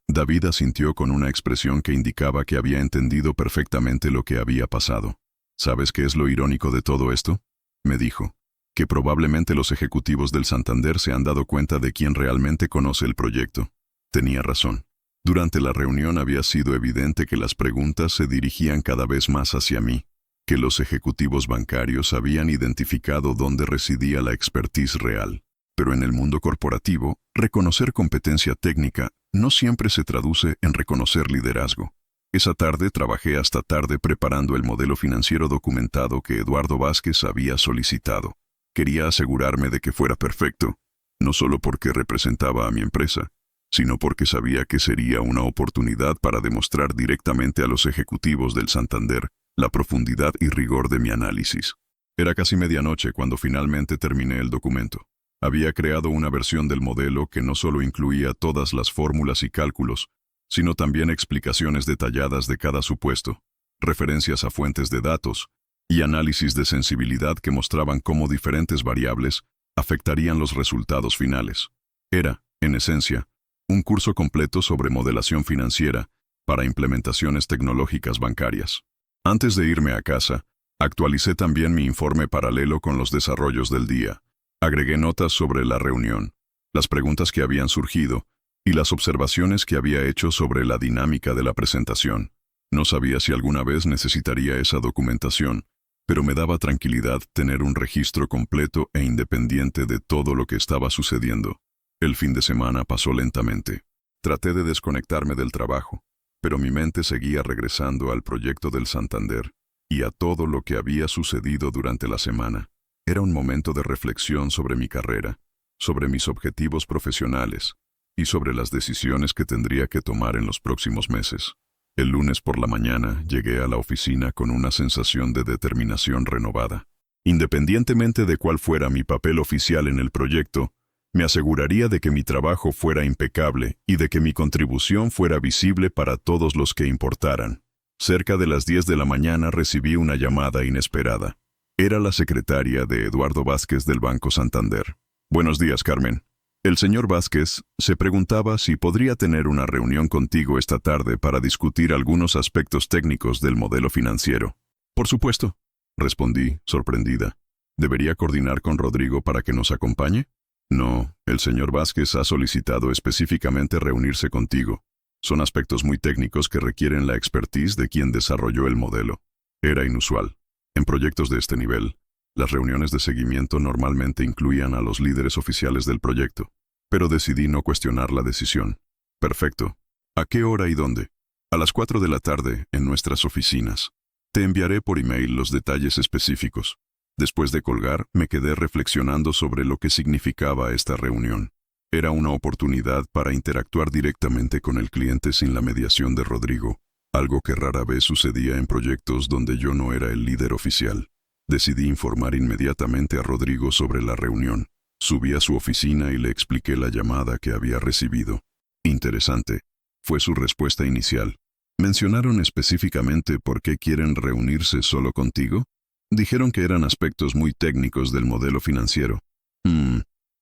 David asintió con una expresión que indicaba que había entendido perfectamente lo que había pasado. ¿Sabes qué es lo irónico de todo esto? Me dijo. Que probablemente los ejecutivos del Santander se han dado cuenta de quién realmente conoce el proyecto. Tenía razón. Durante la reunión había sido evidente que las preguntas se dirigían cada vez más hacia mí, que los ejecutivos bancarios habían identificado dónde residía la expertise real. Pero en el mundo corporativo, reconocer competencia técnica no siempre se traduce en reconocer liderazgo. Esa tarde trabajé hasta tarde preparando el modelo financiero documentado que Eduardo Vázquez había solicitado. Quería asegurarme de que fuera perfecto, no solo porque representaba a mi empresa, sino porque sabía que sería una oportunidad para demostrar directamente a los ejecutivos del Santander la profundidad y rigor de mi análisis. Era casi medianoche cuando finalmente terminé el documento. Había creado una versión del modelo que no solo incluía todas las fórmulas y cálculos, sino también explicaciones detalladas de cada supuesto, referencias a fuentes de datos y análisis de sensibilidad que mostraban cómo diferentes variables afectarían los resultados finales. Era, en esencia, un curso completo sobre modelación financiera para implementaciones tecnológicas bancarias. Antes de irme a casa, actualicé también mi informe paralelo con los desarrollos del día. Agregué notas sobre la reunión, las preguntas que habían surgido y las observaciones que había hecho sobre la dinámica de la presentación. No sabía si alguna vez necesitaría esa documentación, pero me daba tranquilidad tener un registro completo e independiente de todo lo que estaba sucediendo. El fin de semana pasó lentamente. Traté de desconectarme del trabajo, pero mi mente seguía regresando al proyecto del Santander y a todo lo que había sucedido durante la semana. Era un momento de reflexión sobre mi carrera, sobre mis objetivos profesionales y sobre las decisiones que tendría que tomar en los próximos meses. El lunes por la mañana llegué a la oficina con una sensación de determinación renovada. Independientemente de cuál fuera mi papel oficial en el proyecto, me aseguraría de que mi trabajo fuera impecable y de que mi contribución fuera visible para todos los que importaran. Cerca de las 10 de la mañana recibí una llamada inesperada. Era la secretaria de Eduardo Vázquez del Banco Santander. Buenos días, Carmen. El señor Vázquez se preguntaba si podría tener una reunión contigo esta tarde para discutir algunos aspectos técnicos del modelo financiero. Por supuesto, respondí, sorprendida. ¿Debería coordinar con Rodrigo para que nos acompañe? No, el señor Vázquez ha solicitado específicamente reunirse contigo. Son aspectos muy técnicos que requieren la expertise de quien desarrolló el modelo. Era inusual. En proyectos de este nivel, las reuniones de seguimiento normalmente incluían a los líderes oficiales del proyecto, pero decidí no cuestionar la decisión. Perfecto. ¿A qué hora y dónde? A las 4 de la tarde, en nuestras oficinas. Te enviaré por email los detalles específicos. Después de colgar, me quedé reflexionando sobre lo que significaba esta reunión. Era una oportunidad para interactuar directamente con el cliente sin la mediación de Rodrigo, algo que rara vez sucedía en proyectos donde yo no era el líder oficial. Decidí informar inmediatamente a Rodrigo sobre la reunión. Subí a su oficina y le expliqué la llamada que había recibido. Interesante, fue su respuesta inicial. ¿Mencionaron específicamente por qué quieren reunirse solo contigo? Dijeron que eran aspectos muy técnicos del modelo financiero.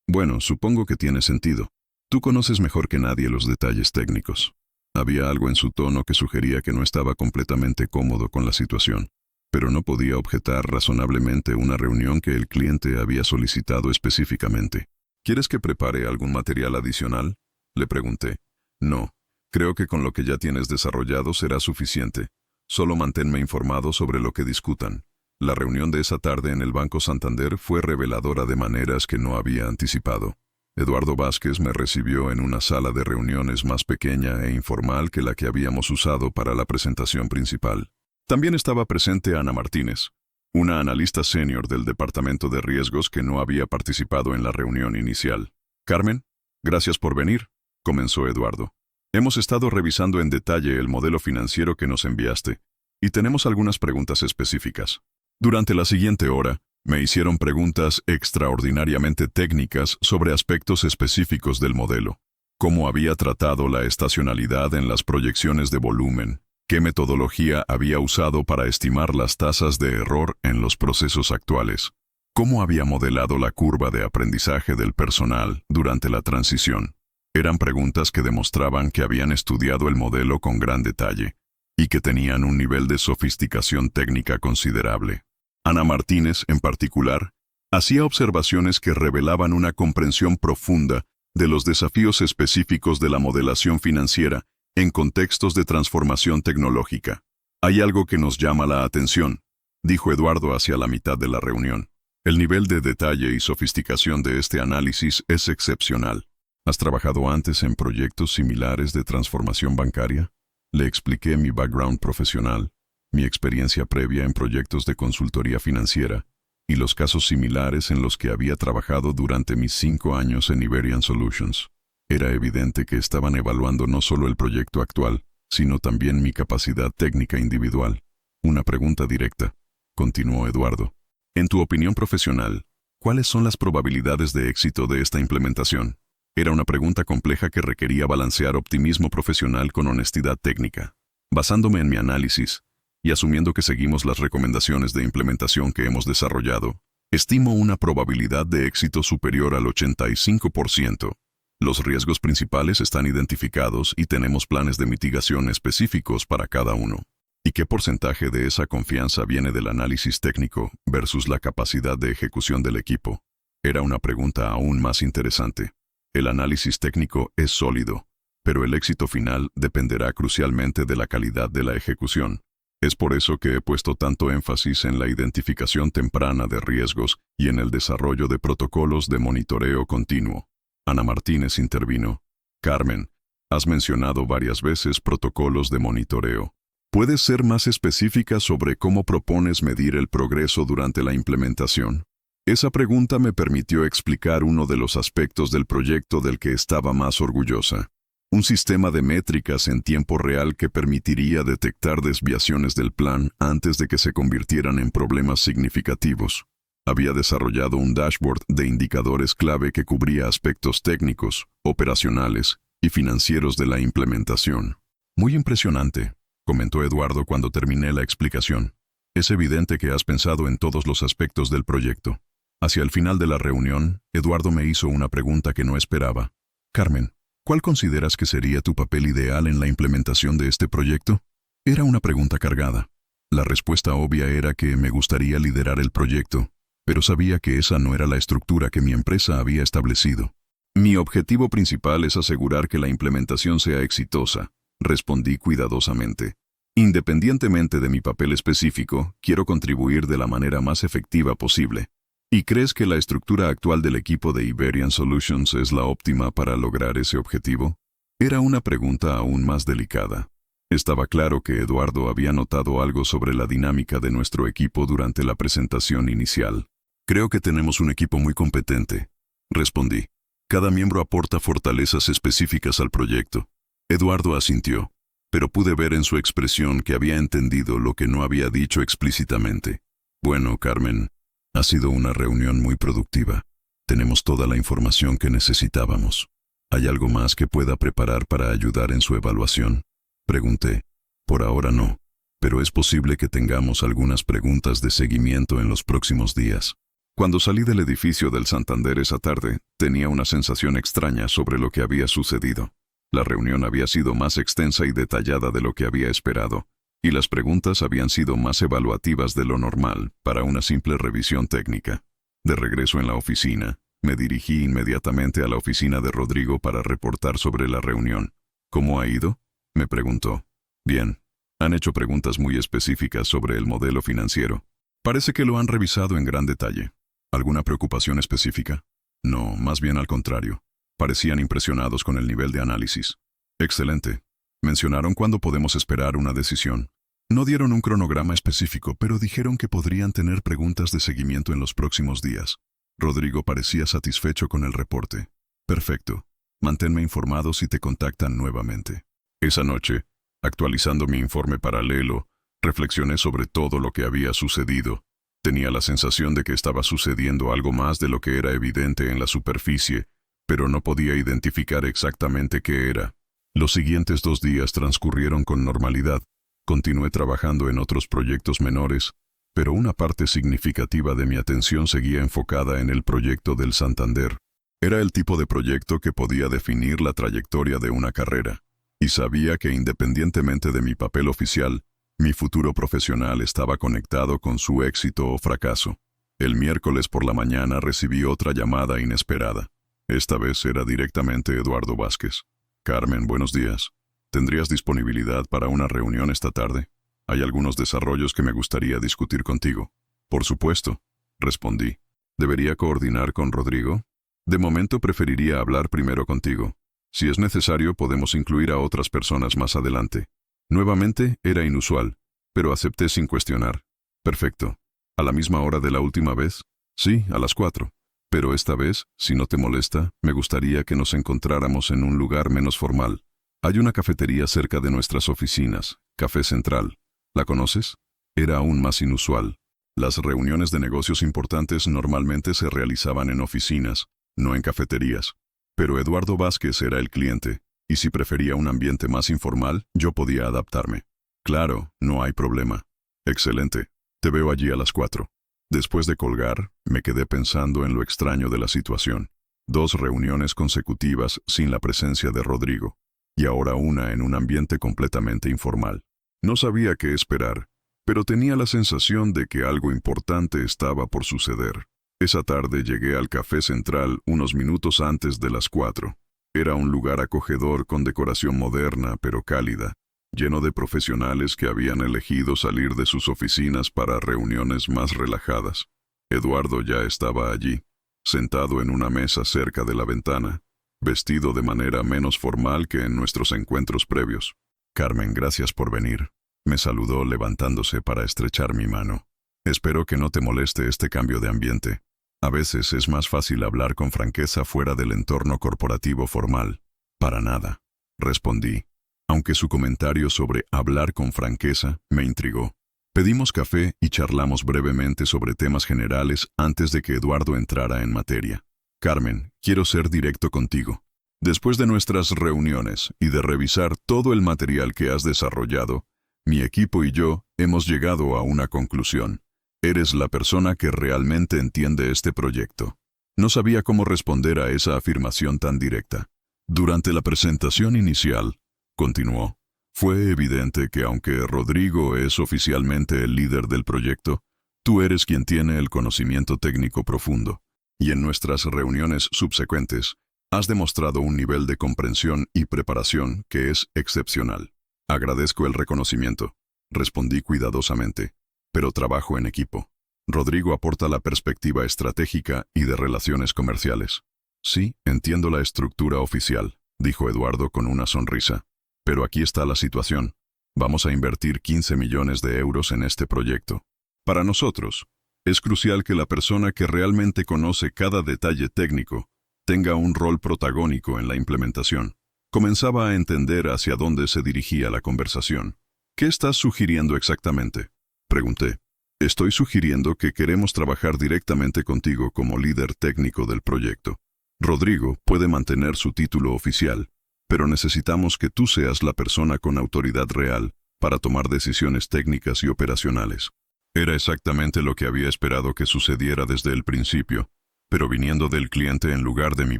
Bueno, supongo que tiene sentido. Tú conoces mejor que nadie los detalles técnicos. Había algo en su tono que sugería que no estaba completamente cómodo con la situación, pero no podía objetar razonablemente una reunión que el cliente había solicitado específicamente. ¿Quieres que prepare algún material adicional?, le pregunté. No, creo que con lo que ya tienes desarrollado será suficiente. Solo manténme informado sobre lo que discutan. La reunión de esa tarde en el Banco Santander fue reveladora de maneras que no había anticipado. Eduardo Vázquez me recibió en una sala de reuniones más pequeña e informal que la que habíamos usado para la presentación principal. También estaba presente Ana Martínez, una analista senior del Departamento de Riesgos que no había participado en la reunión inicial. Carmen, gracias por venir, comenzó Eduardo. Hemos estado revisando en detalle el modelo financiero que nos enviaste, y tenemos algunas preguntas específicas. Durante la siguiente hora, me hicieron preguntas extraordinariamente técnicas sobre aspectos específicos del modelo. Cómo había tratado la estacionalidad en las proyecciones de volumen, qué metodología había usado para estimar las tasas de error en los procesos actuales, cómo había modelado la curva de aprendizaje del personal durante la transición. Eran preguntas que demostraban que habían estudiado el modelo con gran detalle y que tenían un nivel de sofisticación técnica considerable. Ana Martínez, en particular, hacía observaciones que revelaban una comprensión profunda de los desafíos específicos de la modelación financiera en contextos de transformación tecnológica. Hay algo que nos llama la atención, dijo Eduardo hacia la mitad de la reunión. El nivel de detalle y sofisticación de este análisis es excepcional. ¿Has trabajado antes en proyectos similares de transformación bancaria? Le expliqué mi background profesional, mi experiencia previa en proyectos de consultoría financiera y los casos similares en los que había trabajado durante mis 5 años en Iberian Solutions. Era evidente que estaban evaluando no solo el proyecto actual, sino también mi capacidad técnica individual. Una pregunta directa, continuó Eduardo. En tu opinión profesional, ¿cuáles son las probabilidades de éxito de esta implementación? Era una pregunta compleja que requería balancear optimismo profesional con honestidad técnica. Basándome en mi análisis, y asumiendo que seguimos las recomendaciones de implementación que hemos desarrollado, estimo una probabilidad de éxito superior al 85%. Los riesgos principales están identificados y tenemos planes de mitigación específicos para cada uno. ¿Y qué porcentaje de esa confianza viene del análisis técnico versus la capacidad de ejecución del equipo? Era una pregunta aún más interesante. El análisis técnico es sólido, pero el éxito final dependerá crucialmente de la calidad de la ejecución. Es por eso que he puesto tanto énfasis en la identificación temprana de riesgos y en el desarrollo de protocolos de monitoreo continuo. Ana Martínez intervino. Carmen, has mencionado varias veces protocolos de monitoreo. ¿Puedes ser más específica sobre cómo propones medir el progreso durante la implementación? Esa pregunta me permitió explicar uno de los aspectos del proyecto del que estaba más orgullosa. Un sistema de métricas en tiempo real que permitiría detectar desviaciones del plan antes de que se convirtieran en problemas significativos. Había desarrollado un dashboard de indicadores clave que cubría aspectos técnicos, operacionales y financieros de la implementación. Muy impresionante, comentó Eduardo cuando terminé la explicación. Es evidente que has pensado en todos los aspectos del proyecto. Hacia el final de la reunión, Eduardo me hizo una pregunta que no esperaba. Carmen, ¿cuál consideras que sería tu papel ideal en la implementación de este proyecto? Era una pregunta cargada. La respuesta obvia era que me gustaría liderar el proyecto, pero sabía que esa no era la estructura que mi empresa había establecido. Mi objetivo principal es asegurar que la implementación sea exitosa, respondí cuidadosamente. Independientemente de mi papel específico, quiero contribuir de la manera más efectiva posible. ¿Y crees que la estructura actual del equipo de Iberian Solutions es la óptima para lograr ese objetivo? Era una pregunta aún más delicada. Estaba claro que Eduardo había notado algo sobre la dinámica de nuestro equipo durante la presentación inicial. Creo que tenemos un equipo muy competente, respondí. Cada miembro aporta fortalezas específicas al proyecto. Eduardo asintió, pero pude ver en su expresión que había entendido lo que no había dicho explícitamente. Bueno, Carmen, ha sido una reunión muy productiva. Tenemos toda la información que necesitábamos. ¿Hay algo más que pueda preparar para ayudar en su evaluación? Pregunté. Por ahora no, pero es posible que tengamos algunas preguntas de seguimiento en los próximos días. Cuando salí del edificio del Santander esa tarde, tenía una sensación extraña sobre lo que había sucedido. La reunión había sido más extensa y detallada de lo que había esperado, y las preguntas habían sido más evaluativas de lo normal para una simple revisión técnica. De regreso en la oficina, me dirigí inmediatamente a la oficina de Rodrigo para reportar sobre la reunión. ¿Cómo ha ido?, me preguntó. Bien. Han hecho preguntas muy específicas sobre el modelo financiero. Parece que lo han revisado en gran detalle. ¿Alguna preocupación específica? No, más bien al contrario. Parecían impresionados con el nivel de análisis. Excelente. Mencionaron cuándo podemos esperar una decisión. No dieron un cronograma específico, pero dijeron que podrían tener preguntas de seguimiento en los próximos días. Rodrigo parecía satisfecho con el reporte. Perfecto. Manténme informado si te contactan nuevamente. Esa noche, actualizando mi informe paralelo, reflexioné sobre todo lo que había sucedido. Tenía la sensación de que estaba sucediendo algo más de lo que era evidente en la superficie, pero no podía identificar exactamente qué era. Los siguientes 2 días transcurrieron con normalidad. Continué trabajando en otros proyectos menores, pero una parte significativa de mi atención seguía enfocada en el proyecto del Santander. Era el tipo de proyecto que podía definir la trayectoria de una carrera, y sabía que independientemente de mi papel oficial, mi futuro profesional estaba conectado con su éxito o fracaso. El miércoles por la mañana recibí otra llamada inesperada. Esta vez era directamente Eduardo Vázquez. Carmen, buenos días. ¿Tendrías disponibilidad para una reunión esta tarde? Hay algunos desarrollos que me gustaría discutir contigo. Por supuesto, respondí. ¿Debería coordinar con Rodrigo? De momento preferiría hablar primero contigo. Si es necesario, podemos incluir a otras personas más adelante. Nuevamente, era inusual, pero acepté sin cuestionar. Perfecto. ¿A la misma hora de la última vez? Sí, a las 4. Pero esta vez, si no te molesta, me gustaría que nos encontráramos en un lugar menos formal. Hay una cafetería cerca de nuestras oficinas, Café Central. ¿La conoces? Era aún más inusual. Las reuniones de negocios importantes normalmente se realizaban en oficinas, no en cafeterías. Pero Eduardo Vázquez era el cliente, y si prefería un ambiente más informal, yo podía adaptarme. Claro, no hay problema. Excelente. Te veo allí a las 4. Después de colgar, me quedé pensando en lo extraño de la situación. 2 reuniones consecutivas sin la presencia de Rodrigo, y ahora una en un ambiente completamente informal. No sabía qué esperar, pero tenía la sensación de que algo importante estaba por suceder. Esa tarde llegué al Café Central unos minutos antes de las 4. Era un lugar acogedor con decoración moderna pero cálida, lleno de profesionales que habían elegido salir de sus oficinas para reuniones más relajadas. Eduardo ya estaba allí, sentado en una mesa cerca de la ventana, vestido de manera menos formal que en nuestros encuentros previos. Carmen, gracias por venir. Me saludó levantándose para estrechar mi mano. Espero que no te moleste este cambio de ambiente. A veces es más fácil hablar con franqueza fuera del entorno corporativo formal. Para nada. respondí, aunque su comentario sobre hablar con franqueza me intrigó. Pedimos café y charlamos brevemente sobre temas generales antes de que Eduardo entrara en materia. Carmen, quiero ser directo contigo. Después de nuestras reuniones y de revisar todo el material que has desarrollado, mi equipo y yo hemos llegado a una conclusión. Eres la persona que realmente entiende este proyecto. No sabía cómo responder a esa afirmación tan directa. Durante la presentación inicial, continuó, fue evidente que aunque Rodrigo es oficialmente el líder del proyecto, tú eres quien tiene el conocimiento técnico profundo. Y en nuestras reuniones subsecuentes, has demostrado un nivel de comprensión y preparación que es excepcional. Agradezco el reconocimiento, respondí cuidadosamente, pero trabajo en equipo. Rodrigo aporta la perspectiva estratégica y de relaciones comerciales. Sí, entiendo la estructura oficial, dijo Eduardo con una sonrisa. Pero aquí está la situación. Vamos a invertir 15 millones de euros en este proyecto. Para nosotros, es crucial que la persona que realmente conoce cada detalle técnico tenga un rol protagónico en la implementación. Comenzaba a entender hacia dónde se dirigía la conversación. ¿Qué estás sugiriendo exactamente?, pregunté. Estoy sugiriendo que queremos trabajar directamente contigo como líder técnico del proyecto. Rodrigo puede mantener su título oficial, pero necesitamos que tú seas la persona con autoridad real para tomar decisiones técnicas y operacionales. Era exactamente lo que había esperado que sucediera desde el principio, pero viniendo del cliente en lugar de mi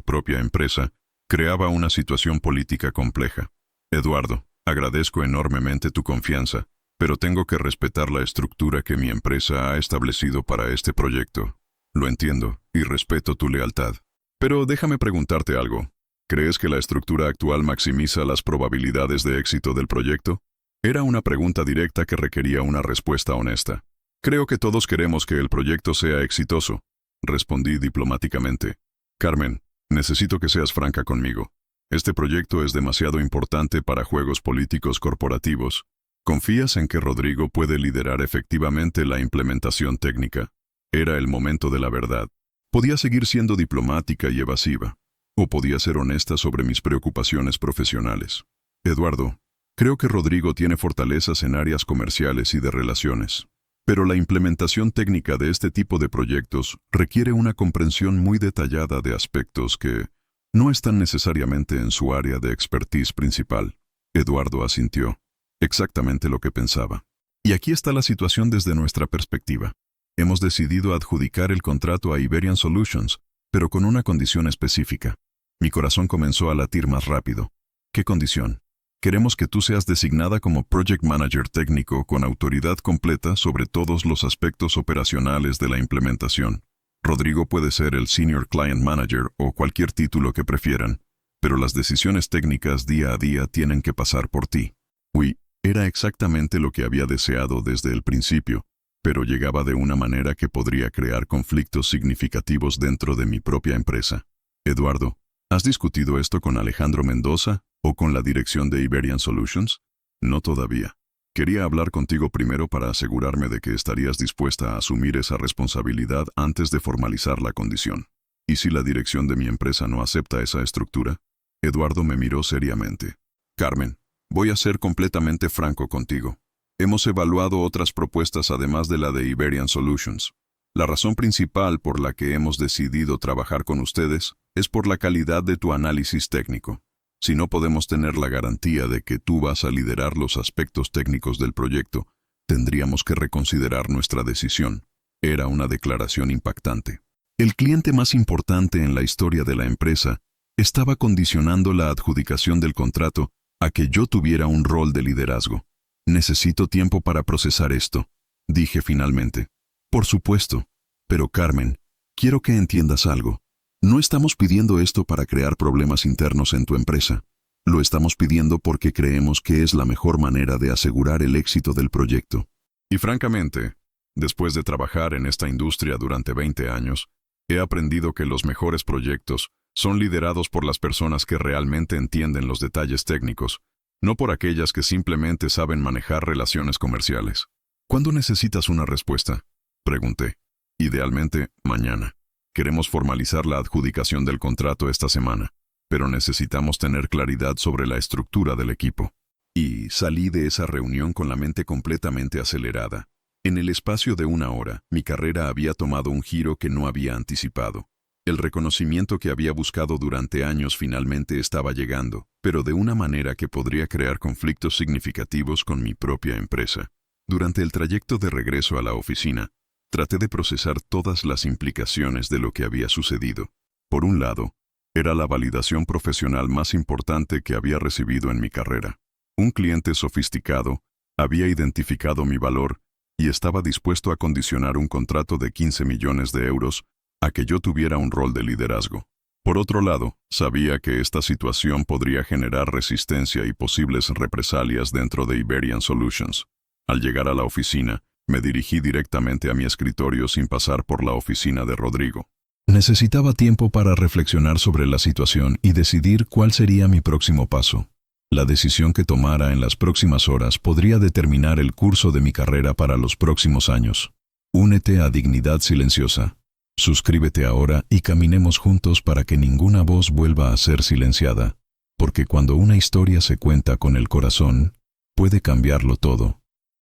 propia empresa, creaba una situación política compleja. Eduardo, agradezco enormemente tu confianza, pero tengo que respetar la estructura que mi empresa ha establecido para este proyecto. Lo entiendo y respeto tu lealtad. Pero déjame preguntarte algo. ¿Crees que la estructura actual maximiza las probabilidades de éxito del proyecto? Era una pregunta directa que requería una respuesta honesta. Creo que todos queremos que el proyecto sea exitoso, respondí diplomáticamente. Carmen, necesito que seas franca conmigo. Este proyecto es demasiado importante para juegos políticos corporativos. ¿Confías en que Rodrigo puede liderar efectivamente la implementación técnica? Era el momento de la verdad. Podía seguir siendo diplomática y evasiva, o podía ser honesta sobre mis preocupaciones profesionales. Eduardo, creo que Rodrigo tiene fortalezas en áreas comerciales y de relaciones. Pero la implementación técnica de este tipo de proyectos requiere una comprensión muy detallada de aspectos que no están necesariamente en su área de expertise principal. Eduardo asintió. Exactamente lo que pensaba. Y aquí está la situación desde nuestra perspectiva. Hemos decidido adjudicar el contrato a Iberian Solutions, pero con una condición específica. Mi corazón comenzó a latir más rápido. ¿Qué condición? Queremos que tú seas designada como Project Manager técnico con autoridad completa sobre todos los aspectos operacionales de la implementación. Rodrigo puede ser el Senior Client Manager o cualquier título que prefieran, pero las decisiones técnicas día a día tienen que pasar por ti. Uy, era exactamente lo que había deseado desde el principio, pero llegaba de una manera que podría crear conflictos significativos dentro de mi propia empresa. Eduardo, ¿has discutido esto con Alejandro Mendoza o con la dirección de Iberian Solutions? No todavía. Quería hablar contigo primero para asegurarme de que estarías dispuesta a asumir esa responsabilidad antes de formalizar la condición. ¿Y si la dirección de mi empresa no acepta esa estructura? Eduardo me miró seriamente. Carmen, voy a ser completamente franco contigo. Hemos evaluado otras propuestas además de la de Iberian Solutions. La razón principal por la que hemos decidido trabajar con ustedes es por la calidad de tu análisis técnico. Si no podemos tener la garantía de que tú vas a liderar los aspectos técnicos del proyecto, tendríamos que reconsiderar nuestra decisión. Era una declaración impactante. El cliente más importante en la historia de la empresa estaba condicionando la adjudicación del contrato a que yo tuviera un rol de liderazgo. Necesito tiempo para procesar esto, dije finalmente. Por supuesto, pero Carmen, quiero que entiendas algo. No estamos pidiendo esto para crear problemas internos en tu empresa. Lo estamos pidiendo porque creemos que es la mejor manera de asegurar el éxito del proyecto. Y francamente, después de trabajar en esta industria durante 20 años, he aprendido que los mejores proyectos son liderados por las personas que realmente entienden los detalles técnicos, no por aquellas que simplemente saben manejar relaciones comerciales. ¿Cuándo necesitas una respuesta?, pregunté. Idealmente, mañana. Queremos formalizar la adjudicación del contrato esta semana. pero necesitamos tener claridad sobre la estructura del equipo. Y salí de esa reunión con la mente completamente acelerada. En el espacio de 1 hora, mi carrera había tomado un giro que no había anticipado. El reconocimiento que había buscado durante años finalmente estaba llegando, pero de una manera que podría crear conflictos significativos con mi propia empresa. Durante el trayecto de regreso a la oficina, traté de procesar todas las implicaciones de lo que había sucedido. Por un lado, era la validación profesional más importante que había recibido en mi carrera. Un cliente sofisticado había identificado mi valor y estaba dispuesto a condicionar un contrato de 15 millones de euros a que yo tuviera un rol de liderazgo. Por otro lado, sabía que esta situación podría generar resistencia y posibles represalias dentro de Iberian Solutions. Al llegar a la oficina, me dirigí directamente a mi escritorio sin pasar por la oficina de Rodrigo. Necesitaba tiempo para reflexionar sobre la situación y decidir cuál sería mi próximo paso. La decisión que tomara en las próximas horas podría determinar el curso de mi carrera para los próximos años. Únete a Dignidad Silenciosa. Suscríbete ahora y caminemos juntos para que ninguna voz vuelva a ser silenciada, porque cuando una historia se cuenta con el corazón, puede cambiarlo todo.